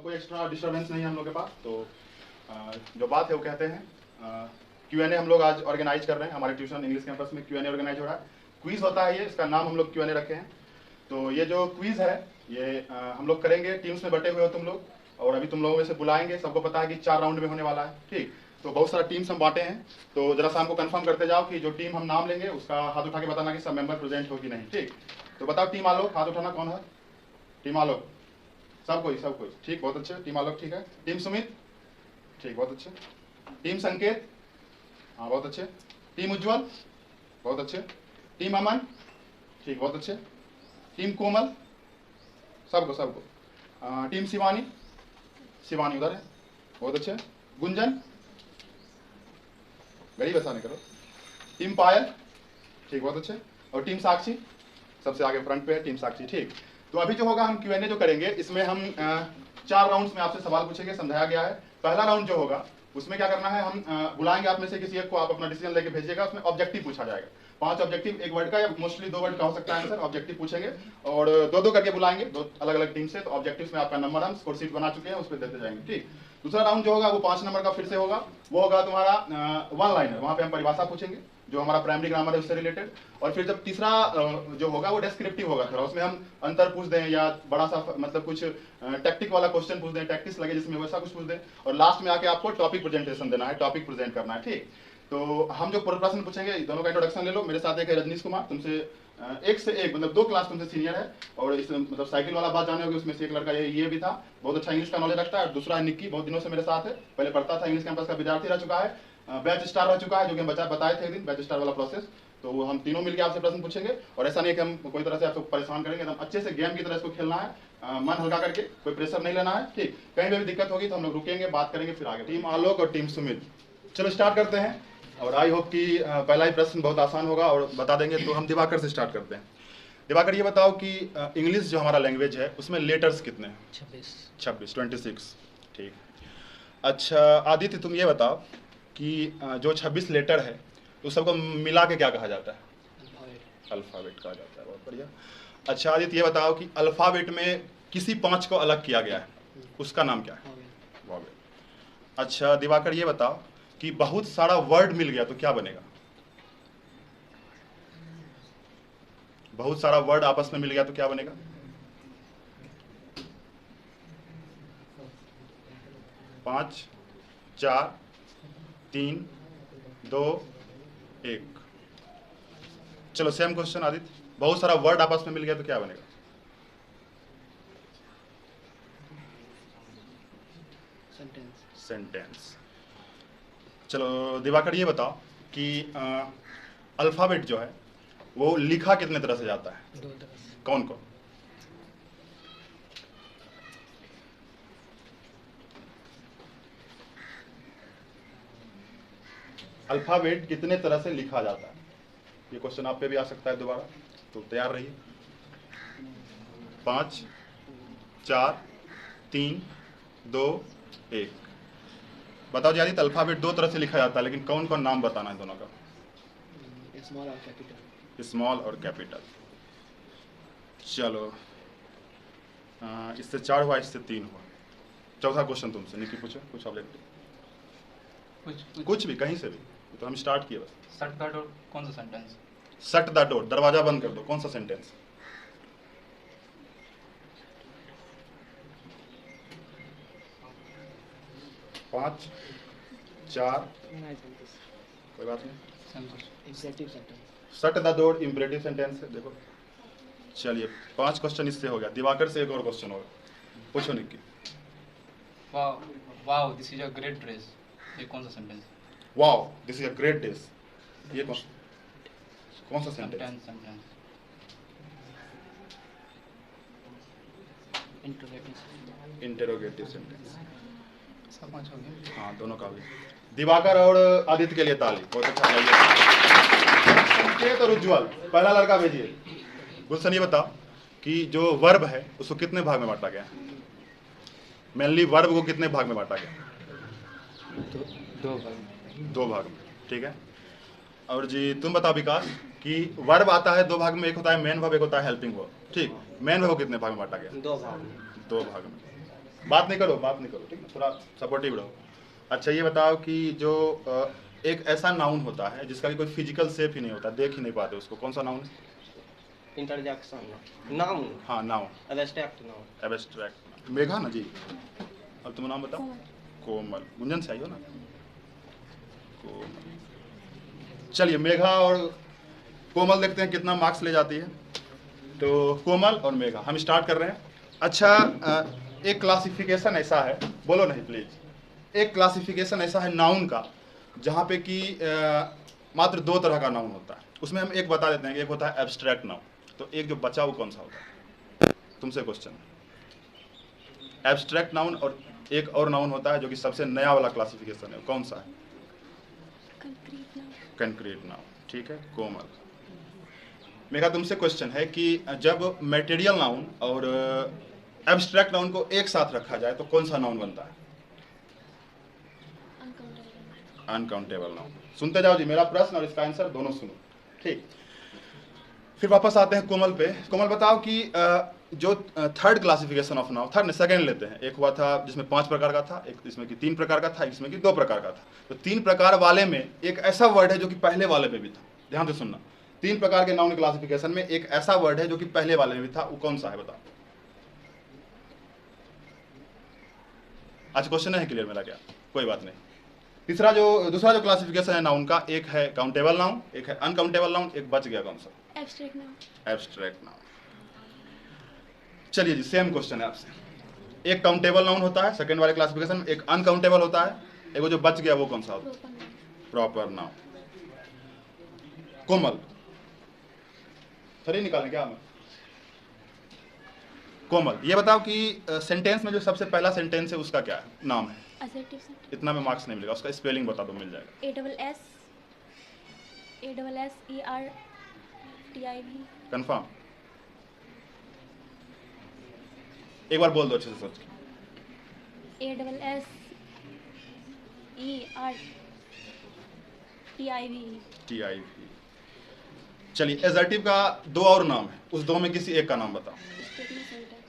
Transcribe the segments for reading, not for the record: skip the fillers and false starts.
कोई extra disturbance नहीं है हम लोग के पास, तो जो बात है वो कहते हैं Q&A हम लोग आज ऑर्गेनाइज कर रहे हैं। हमारे ट्यूशन इंग्लिश कैंपस में Q&A ऑर्गेनाइज हो रहा है। क्विज होता है ये, इसका नाम हम लोग Q&A रखे हैं। तो ये जो क्विज है ये हम लोग करेंगे, टीम्स में बटे हुए हो तुम लोग, और अभी तुम लोगों में से बुलाएंगे। सबको पता है कि 4 राउंड में होने वाला है, ठीक। तो बहुत सारा टीम्स हम बांटे हैं, तो जरा सा हमको कंफर्म करते जाओ कि जो टीम हम नाम लेंगे उसका हाथ उठा के बताना कि सब मेंबर प्रेजेंट हो कि नहीं, ठीक। तो बताओ टीम आलोक, हाथ उठाना कौन है? टीम आलोक, सब कोई ठीक, बहुत अच्छे। टीम आलोक ठीक है। टीम सुमित, ठीक, बहुत अच्छे। टीम संकेत, हाँ बहुत अच्छे। टीम उज्जवल, बहुत अच्छे। टीम अमन, ठीक, बहुत अच्छे। टीम कोमल, सबको। टीम शिवानी, शिवानी उधर है, बहुत अच्छे। गुंजन, गरीब ऐसा नहीं करो। टीम पायल, ठीक, बहुत अच्छे। और टीम साक्षी, सबसे आगे फ्रंट पे है टीम साक्षी, ठीक। तो अभी जो होगा हम Q&A जो करेंगे इसमें हम 4 राउंड्स में आपसे सवाल पूछेंगे, समझाया गया है। पहला राउंड जो होगा उसमें क्या करना है, हम बुलाएंगे आप में से किसी एक को, आप अपना डिसीजन लेके भेजिएगा। उसमें ऑब्जेक्टिव पूछा जाएगा, 5 ऑब्जेक्टिव, 1 वर्ड का या मोस्टली 2 वर्ड का हो सकता है आंसर। ऑब्जेक्टिव पूछेंगे और 2-2 करके बुलाएंगे, 2 अलग-अलग टीम से। तो ऑब्जेक्टिव्स में आपका नंबर हम स्कोर शीट बना चुके हैं, उस पर देते जाएंगे, ठीक। दूसरा राउंड जो होगा वो 5 नंबर का फिर से होगा, वो होगा तुम्हारा 1 लाइनर। वहां पे हम परिभाषा पूछेंगे जो हमारा प्राइमरी ग्रामर है उससे रिलेटेड। और फिर जब तीसरा जो होगा वो डेस्क्रिप्टिव होगा थोड़ा, उसमें हम अंतर पूछ दें या बड़ा सा मतलब कुछ टैक्टिक वाला क्वेश्चन पूछ दें, टैक्टिक्स लगे जिसमें वैसा कुछ पूछ दें। और लास्ट में आके आपको टॉपिक प्रेजेंटेशन देना है, टॉपिक प्रेजेंट करना है, ठीक। तो हम जो प्रश्न पूछेंगे, दोनों का इंट्रोडक्शन ले लो। मेरे साथ एक है रजनीश कुमार, तुमसे एक से एक मतलब 2 क्लास तुमसे सीनियर है, और इस मतलब साइकिल वाला बात जाने होगी, उसमें से एक लड़का ये भी था, बहुत अच्छा इंग्लिश का नॉलेज रखता है। और दूसरा है निक्की, बहुत दिनों से मेरे साथ है, पहले पढ़ता था, इंग्लिश कैंपस का विद्यार्थी रह चुका है, बैच स्टार रह चुका है, जो कि हम बताए थे एक दिन बैच स्टार वाला प्रोसेस। तो वो हम तीनों मिलकर आपसे प्रश्न पूछेंगे, और ऐसा नहीं कि हम कोई तरह से आपको परेशान करेंगे, एकदम अच्छे से गेम की तरह इसको खेलना है, मन हल्का करके, कोई प्रेशर नहीं लेना है, ठीक। कहीं भी दिक्कत होगी तो हम लोग रुकेंगे, बात करेंगे, फिर आगे। टीम आलोक और टीम सुमित, चलो स्टार्ट करते हैं। और आई होप कि पहला ही प्रश्न बहुत आसान होगा और बता देंगे। तो हम दिवाकर से स्टार्ट करते हैं। दिवाकर ये बताओ कि इंग्लिश जो हमारा लैंग्वेज है उसमें लेटर्स कितने हैं? 26, ठीक। अच्छा आदित्य, तुम ये बताओ कि जो 26 लेटर है तो सबको मिला के क्या कहा जाता है? अल्फ़ाबेट कहा जाता है, बहुत बढ़िया। अच्छा आदित्य ये बताओ कि अल्फ़ाबेट में किसी 5 को अलग किया गया है, उसका नाम क्या है? वॉवेल। अच्छा दिवाकर ये बताओ कि बहुत सारा वर्ड मिल गया तो क्या बनेगा? बहुत सारा वर्ड आपस में मिल गया तो क्या बनेगा? पाँच, 4, 3, 2, 1। चलो सेम क्वेश्चन आदित्य, बहुत सारा वर्ड आपस में मिल गया तो क्या बनेगा? सेंटेंस। चलो दिवाकर ये बताओ कि अल्फ़ाबेट जो है वो लिखा कितने तरह से जाता है? 2 तरह से। कौन कौन? अल्फ़ाबेट कितने तरह से लिखा जाता है? ये क्वेश्चन आप पे भी आ सकता है दोबारा, तो तैयार रहिए। 5, 4, 3, 2, 1। बताओ जी आदित्य, अल्फ़ाबेट 2 तरह से लिखा जाता है, लेकिन कौन कौन नाम बताना है दोनों का? स्मॉल और कैपिटल। स्मॉल और कैपिटल। चलो इससे 4 हुआ, इससे 3 हुआ। चौथा क्वेश्चन तुमसे, निकी पूछो कुछ ऑब्जेक्टिव, कुछ भी, कहीं से भी। तो हम स्टार्ट किए बस। शट द डोर कौन सा सेंटेंस? शट द डोर, दरवाजा बंद कर दो, कौन सा सेंटेंस? पाँच, 4, कोई बात नहीं। Shut the door imperative sentence है, देखो। चलिए 5 क्वेश्चन इससे हो गया। दिवाकर से एक और क्वेश्चन होगा, पूछो Nikki. Wow this is a great dress, ये कौन सा sentence? Wow this is a great dress, ये कौन सा सेंटेंस? सेंटेंस। Interrogative sentence. सब 5 हो गए। हाँ दोनों का भी। दिवाकर और आदित्य के लिए ताली, बहुत अच्छा लगा। संकेत और उज्जवल, पहला लड़का भेजिए। गुलशन ये बताओ कि जो वर्ब है उसको कितने भाग में बांटा गया? मेनली वर्ब को कितने भाग में बांटा गया? 2 भाग में, ठीक है। और जी तुम बताओ विकास कि वर्ब आता है 2 भाग में, एक होता है मेन वर्ब, एक होता है हेल्पिंग वर्ब, ठीक। मेन वर्ब को कितने भाग में बांटा गया? 2 भाग। 2 भाग में। बात नहीं करो, ठीक है, थोड़ा सपोर्टिव रहो। अच्छा ये बताओ कि जो एक ऐसा नाउन होता है जिसका कि कोई फिजिकल शेप ही नहीं होता, देख ही नहीं पाते उसको, कौन सा नाउन है? इंटरजेक्शन, नाउन, हाँ noun, abstract noun, abstract. Megha ना जी, अब तुम नाम बताओ। कोमल, गुंजन से आई हो ना? कोमल। चलिए मेघा और कोमल देखते हैं कितना मार्क्स ले जाती है। तो कोमल और मेघा हम स्टार्ट कर रहे हैं। अच्छा एक क्लासिफिकेशन ऐसा है, बोलो नहीं प्लीज, एक क्लासिफिकेशन ऐसा है नाउन का जहाँ पे कि मात्र 2 तरह का नाउन होता है। उसमें हम एक बता देते हैं कि एक होता है एब्स्ट्रैक्ट नाउन, तो एक जो बचा वो कौन सा होता है? तुमसे क्वेश्चन, एब्स्ट्रैक्ट नाउन और एक और नाउन होता है जो कि सबसे नया वाला क्लासिफिकेशन है, कौन सा है? Concrete noun. ठीक है कोमल। मेरा तुमसे क्वेश्चन है कि जब मटेरियल नाउन और एब्स्ट्रैक्ट नाउन को एक साथ रखा जाए तो कौन सा नाउन बनता है? Uncountable noun. सुनते जाओ जी, मेरा प्रश्न और इसका आंसर दोनों सुनो, ठीक। फिर वापस आते हैं कोमल पे। कोमल बताओ कि जो third classification of noun, third ने सेकंड लेते हैं, एक हुआ था जिसमें 5 प्रकार का था, एक इसमें कि 3 प्रकार का था, एक इसमें कि 2 प्रकार का था। तो 3 प्रकार वाले में एक ऐसा वर्ड है जो कि पहले वाले में भी था, ध्यान से सुनना। 3 प्रकार के नाउन क्लासिफिकेशन में एक ऐसा वर्ड है जो कि पहले वाले में भी था, वो कौन सा है बताओ? आज क्वेश्चन है क्लियर मेरा क्या? कोई बात नहीं। दूसरा जो क्लासिफिकेशन है नाउन का, एक है काउंटेबल नाउन, एक है अनकाउंटेबल नाउन, एक बच गया, कौन सा? Abstract noun. Abstract noun. चलिए जी, सेम क्वेश्चन है आपसे। एक काउंटेबल नाउन होता है सेकंड वाले क्लासिफिकेशन में, एक अनकाउंटेबल होता है, एक वो जो बच गया वो कौन सा होता है? Proper noun. कोमल, सही निकालें क्या हमें? कोमल ये बताओ कि सेंटेंस में जो सबसे पहला सेंटेंस है उसका क्या है, नाम है? Assertive sentence. इतना में मार्क्स नहीं मिलेगा, उसका स्पेलिंग बता दो, मिल जाएगा। ASSERTIV। कंफर्म? एक बार बोल दो अच्छे से सोच के। ASSERTIV। चलिए एजर्टिव का 2 और नाम है, उस 2 में किसी एक का नाम बताओ।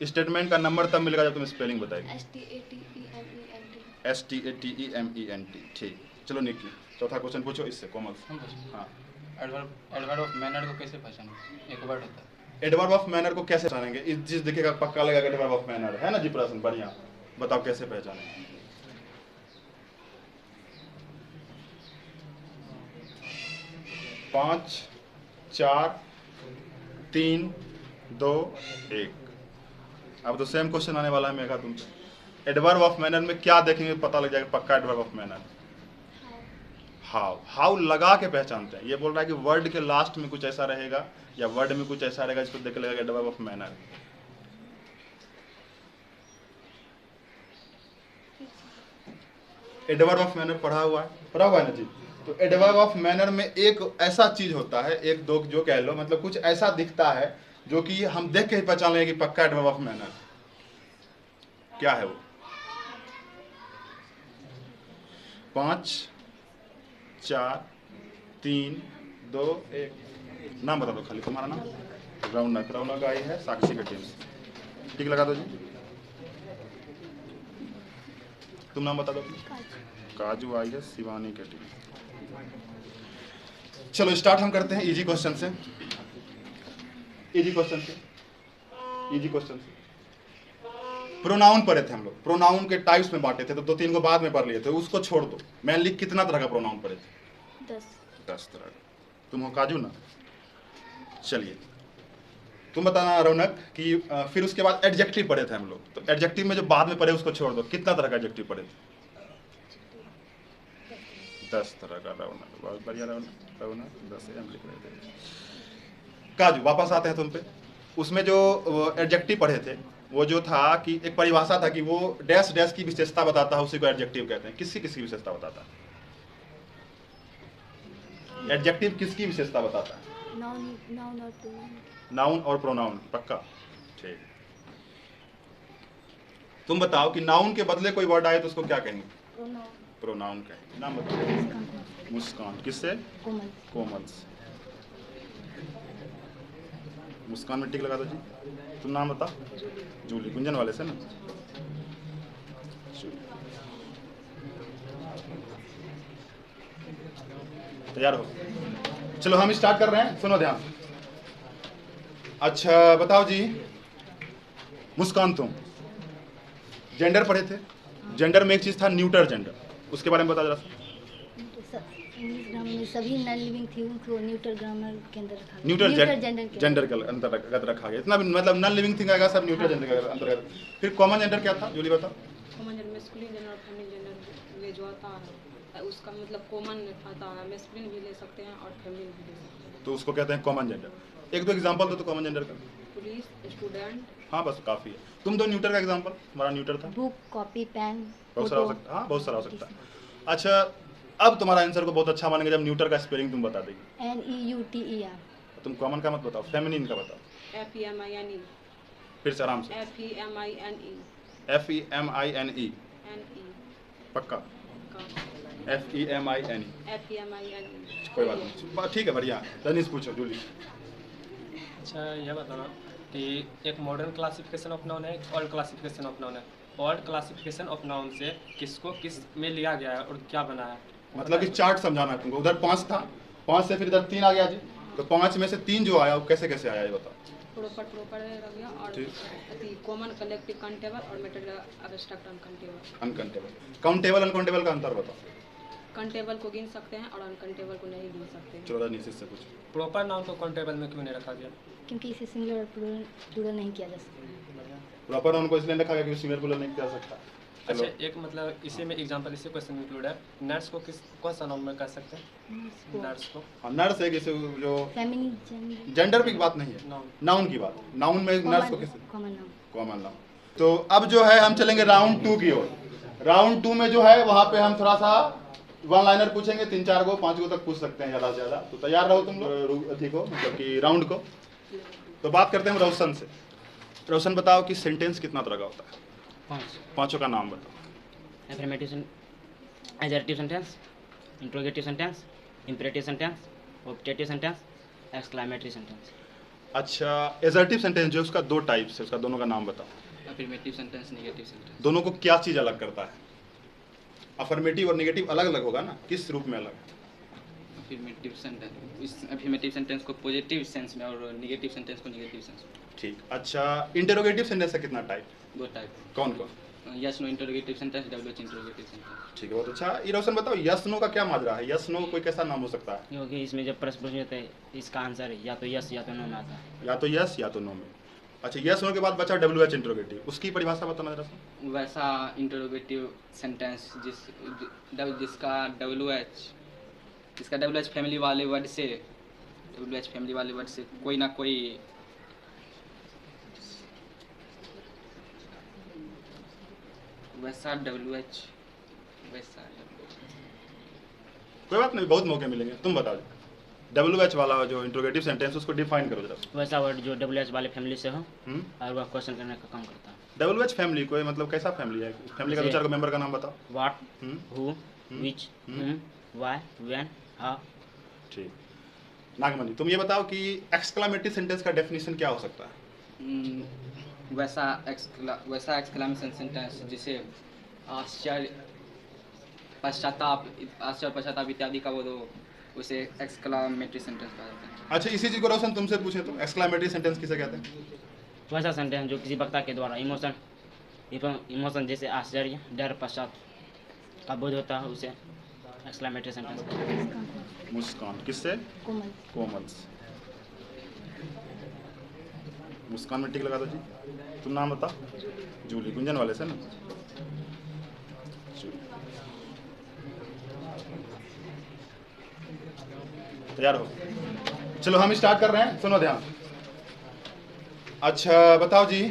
स्टेटमेंट का नंबर तब मिलेगा जब तुम स्पेलिंग बताएगी। STATEMENT। ठीक, चलो निकी चौथा क्वेश्चन पूछो इससे, कोमल से। हम पूछें। हाँ, एडवर्ब ऑफ मैनर को कैसे पहचानेंगे? एक वर्ड होता है। एडवर्ब ऑफ मैनर को कैसे पहचानेंगे? इस चीज दिखेगा पक्का लगेगा एडवर्ब ऑफ मैनर है ना जी। प्रश्न बढ़िया, बताओ कैसे पहचानेंगे? पाँच, 4, 3, 2, 1। अब तो सेम क्वेश्चन आने वाला है मेघा तुमसे। एडवर्ब ऑफ मैनर में क्या देखेंगे पता लग जाएगा पक्का एडवर्ब ऑफ मैनर? हाउ लगा के पहचानते हैं। ये बोल रहा है कि वर्ड के लास्ट में कुछ ऐसा रहेगा या वर्ड में कुछ ऐसा रहेगा, इसको देख के लगेगा adverb of manner. Adverb of manner पढ़ा हुआ है ना जी। तो एडवर्ब ऑफ मैनर में एक ऐसा चीज होता है, एक दो जो कह लो, मतलब कुछ ऐसा दिखता है जो कि हम देख के ही पहचान लेंगे कि पक्का एडवर्ब ऑफ मैनर। क्या है वो? 5, 4, 3, 2, 1। नाम बता दो खाली, तुम्हारा नाम? रौनक आई है साक्षी की टीम से। ठीक लगा दो जी। तुम नाम बता दो। काजू आई है शिवानी की टीम। चलो स्टार्ट हम करते हैं इजी क्वेश्चन से। प्रोनाउन पढ़े थे हम लोग, प्रोनाउन के टाइप्स में बांटे थे, तो 2-3 को बाद में पढ़ लिए थे, उसको छोड़ दो। मेनली कितना तरह का प्रोनाउन पढ़े थे? 10 तरह का। तुम हो काजू ना? चलिए तुम बताना रौनक कि फिर उसके बाद एडजेक्टिव पढ़े थे हम लोग, तो एडजेक्टिव में जो बाद में पढ़े उसको छोड़ दो, कितना तरह का एडजेक्टिव पढ़े थे? 10 तरह का। रौनक बहुत बढ़िया, रौनक 10 हम लिख रहे थे। काजू वापस आते हैं तुम पे। उसमें जो एडजेक्टिव पढ़े थे वो जो था कि एक परिभाषा था कि वो डैश डैश की विशेषता बताता है, उसी को एडजेक्टिव कहते हैं। किसकी विशेषता बताता है? एडजेक्टिव किसकी विशेषता बताता है? नाउन और प्रोनाउन। पक्का? ठीक। तुम बताओ कि नाउन के बदले कोई वर्ड आए तो उसको क्या कहेंगे? प्रोनाउन कहेंगे। नाम बताओ। मुस्कान। किससे? कोमल से। मुस्कान में टिक लगा दो जी। तुम नाम बताओ। जूली, गुंजन वाले से ना? तैयार हो? चलो हम स्टार्ट कर रहे हैं, सुनो ध्यान। अच्छा बताओ जी, मुस्कान तुम जेंडर पढ़े थे, जेंडर में एक चीज था न्यूटर जेंडर, उसके बारे में बता जरा। इंग्लिश ग्रामर में सभी नॉन लिविंग थिंग को न्यूट्रल ग्रामर के अंदर रखा गया। न्यूट्रल जेंडर जेंडर के अंतर्गत रखा गया। इतना भी मतलब नॉन लिविंग थिंग आएगा सब न्यूट्रल जेंडर के अंतर्गत। फिर कॉमन जेंडर क्या था, जूली बताओ। कॉमन जेंडर मैस्कुलिन जेंडर और फेमिनिन जेंडर में जो आता है उसका मतलब कॉमन आता है, मैस्कुलिन भी ले सकते हैं और फेमिनिन भी ले सकते हैं। तो उसको कहते हैं कॉमन जेंडर। एक दो एग्जांपल दो तो कॉमन जेंडर का। Police, student. हाँ बस काफी है। तुम दो न्यूटर का एग्जांपल। हमारा न्यूटर था। बुक, कॉपी, पेन, बहुत सारा हो सकता है। हाँ बहुत सारा हो सकता है। अच्छा अब तुम्हारा आंसर को बहुत अच्छा मानेंगे जब न्यूटर का स्पेलिंग तुम बता देगी। NEUTER। तुम कॉमन का मत बताओ, फेमिनिन का बताओ। FEMINE। फिर से आराम से। FEMINE। FEMINE। पक्का? FEMINE। FEMINE। कोई बात नहीं, ठीक है, बढ़िया। रनीश पूछो जूली। अच्छा यह बताना कि एक मॉडर्न क्लासिफिकेशन ऑफ नाउन है, एक ओल्ड क्लासिफिकेशन ऑफ नाउन है। ओल्ड क्लासिफिकेशन ऑफ नाउन से किसको किस में लिया गया है और क्या बना है? मतलब कि चार्ट समझाना है तुमको। उधर 5 था, 5 से फिर इधर 3 आ गया जी। तो 5 में से 3 जो आया वो कैसे कैसे आया ये बताओ। प्रॉपर रह गया और अति कॉमन, कलेक्टिव, काउंटेबल और material abstract uncountable. Uncountable, countable uncountable का अंतर बताओ। काउंटेबल को गिन सकते हैं और अनकाउंटेबल को नहीं गिन सकते हैं। चलो रनीश से पूछो। प्रॉपर नाउन को काउंटेबल में क्यों नहीं रखा गया? क्योंकि इसे सिंगुलर और प्लूरल नहीं किया जा सकता। प्रॉपर नाउन को इसलिए रखा गया क्योंकि सिंगुलर प्लूरल नहीं किया जा सकता। अच्छा एक मतलब इसी में एग्जांपल इसी क्वेश्चन में इंक्लूड है। नर्स को किस कौन सा नाउन में कह सकते हैं? नर्स को हाँ नर्स है किसी जो फेमिनिन जेंडर, जेंडर की बात नहीं है, नाउन नाउन की बात। नाउन में नर्स को किसी कॉमन नाउन। Common noun. तो अब जो है हम चलेंगे राउंड 2 की ओर। राउंड 2 में जो है वहां पे हम थोड़ा सा वन लाइनर पूछेंगे, 3-4 को 5 को तक पूछ सकते हैं ज्यादा से ज्यादा। तो तैयार रहो तुम लोग अथी को, मतलब कि राउंड को। तो बात करते हैं हम रोशन से। रोशन बताओ कि सेंटेंस कितना तरह का होता है? 5 पांचों का नाम बताओ। Affirmative, assertive sentence, interrogative sentence, imperative sentence, objective sentence, exclamatory sentence. अच्छा एजर्टिव सेंटेंस जो उसका 2 टाइप्स है, उसका दोनों का नाम बताओ। Affirmative sentence, negative sentence. दोनों को क्या चीज अलग करता है? अफर्मेटिव और नेगेटिव अलग अलग होगा ना, किस रूप में अलग है? अफर्मेटिव सेंटेंस, इस अफर्मेटिव सेंटेंस को पॉजिटिव सेंस में और नेगेटिव सेंटेंस को नेगेटिव सेंस में। ठीक। अच्छा इंटेरोगेटिव सेंटेंस का कितना टाइप? 2 टाइप। कौन कौन? Yes no interrogative sentence, WH interrogative sentence. ठीक है, बहुत अच्छा। ये रोशन बताओ यस नो का क्या माजरा है? यस नो कोई कैसा नाम हो सकता है? क्योंकि इसमें जब प्रश्न पूछे जाते हैं इसका आंसर या तो यस या तो नो में आता है। या तो यस या तो नो में। अच्छा यस नो के बाद बचा WH इंटरोगेटिव, उसकी परिभाषा बताना जरा सा। वैसा इंटरोगेटिव सेंटेंस जिसका WH फैमिली वाले वर्ड से, WH फैमिली वाले वर्ड से कोई ना कोई वैसा WH वैसा। कोई बात नहीं, बहुत मौके मिलेंगे। तुम बताओ WH वाला जो इंटरोगेटिव सेंटेंस उसको डिफाइन करो जरा। वैसा वर्ड जो WH वाले फैमिली से हो हम्म। और वह क्वेश्चन करने का काम करता है। WH फैमिली कोई मतलब कैसा फैमिली है? फैमिली का 2-4 मेंबर का नाम बताओ। What, hmm. Who, which, why, when, how. ठीक। नागमणि तुम ये बताओ कि एक्सक्लेमेटरी सेंटेंस का डेफिनेशन क्या हो सकता है? वैसा एक्सक्लेमेशन सेंटेंस जिसे आश्चर्य, पश्चाताप इत्यादि का वो दो, उसे एक्सक्लेमेटरी सेंटेंस कहा जाता है। अच्छा इसी चीज को रोशन तुमसे पूछे तो एक्सक्लेमेटरी सेंटेंस किसे कहते हैं? वैसा सेंटेंस जो किसी वक्ता के द्वारा इमोशन जैसे आश्चर्य, डर, पश्चात का बोध होता है, उसे एक्सक्लेमेटरी सेंटेंस कहते हैं। मुस्कान किससे? कोमल। कोमल से। मुस्कान में टिक लगा दो जी। तुम नाम बताओ। जूली गुंजन वाले से ना। जूली। तैयार हो? चलो हम स्टार्ट कर रहे हैं, सुनो ध्यान। अच्छा बताओ जी,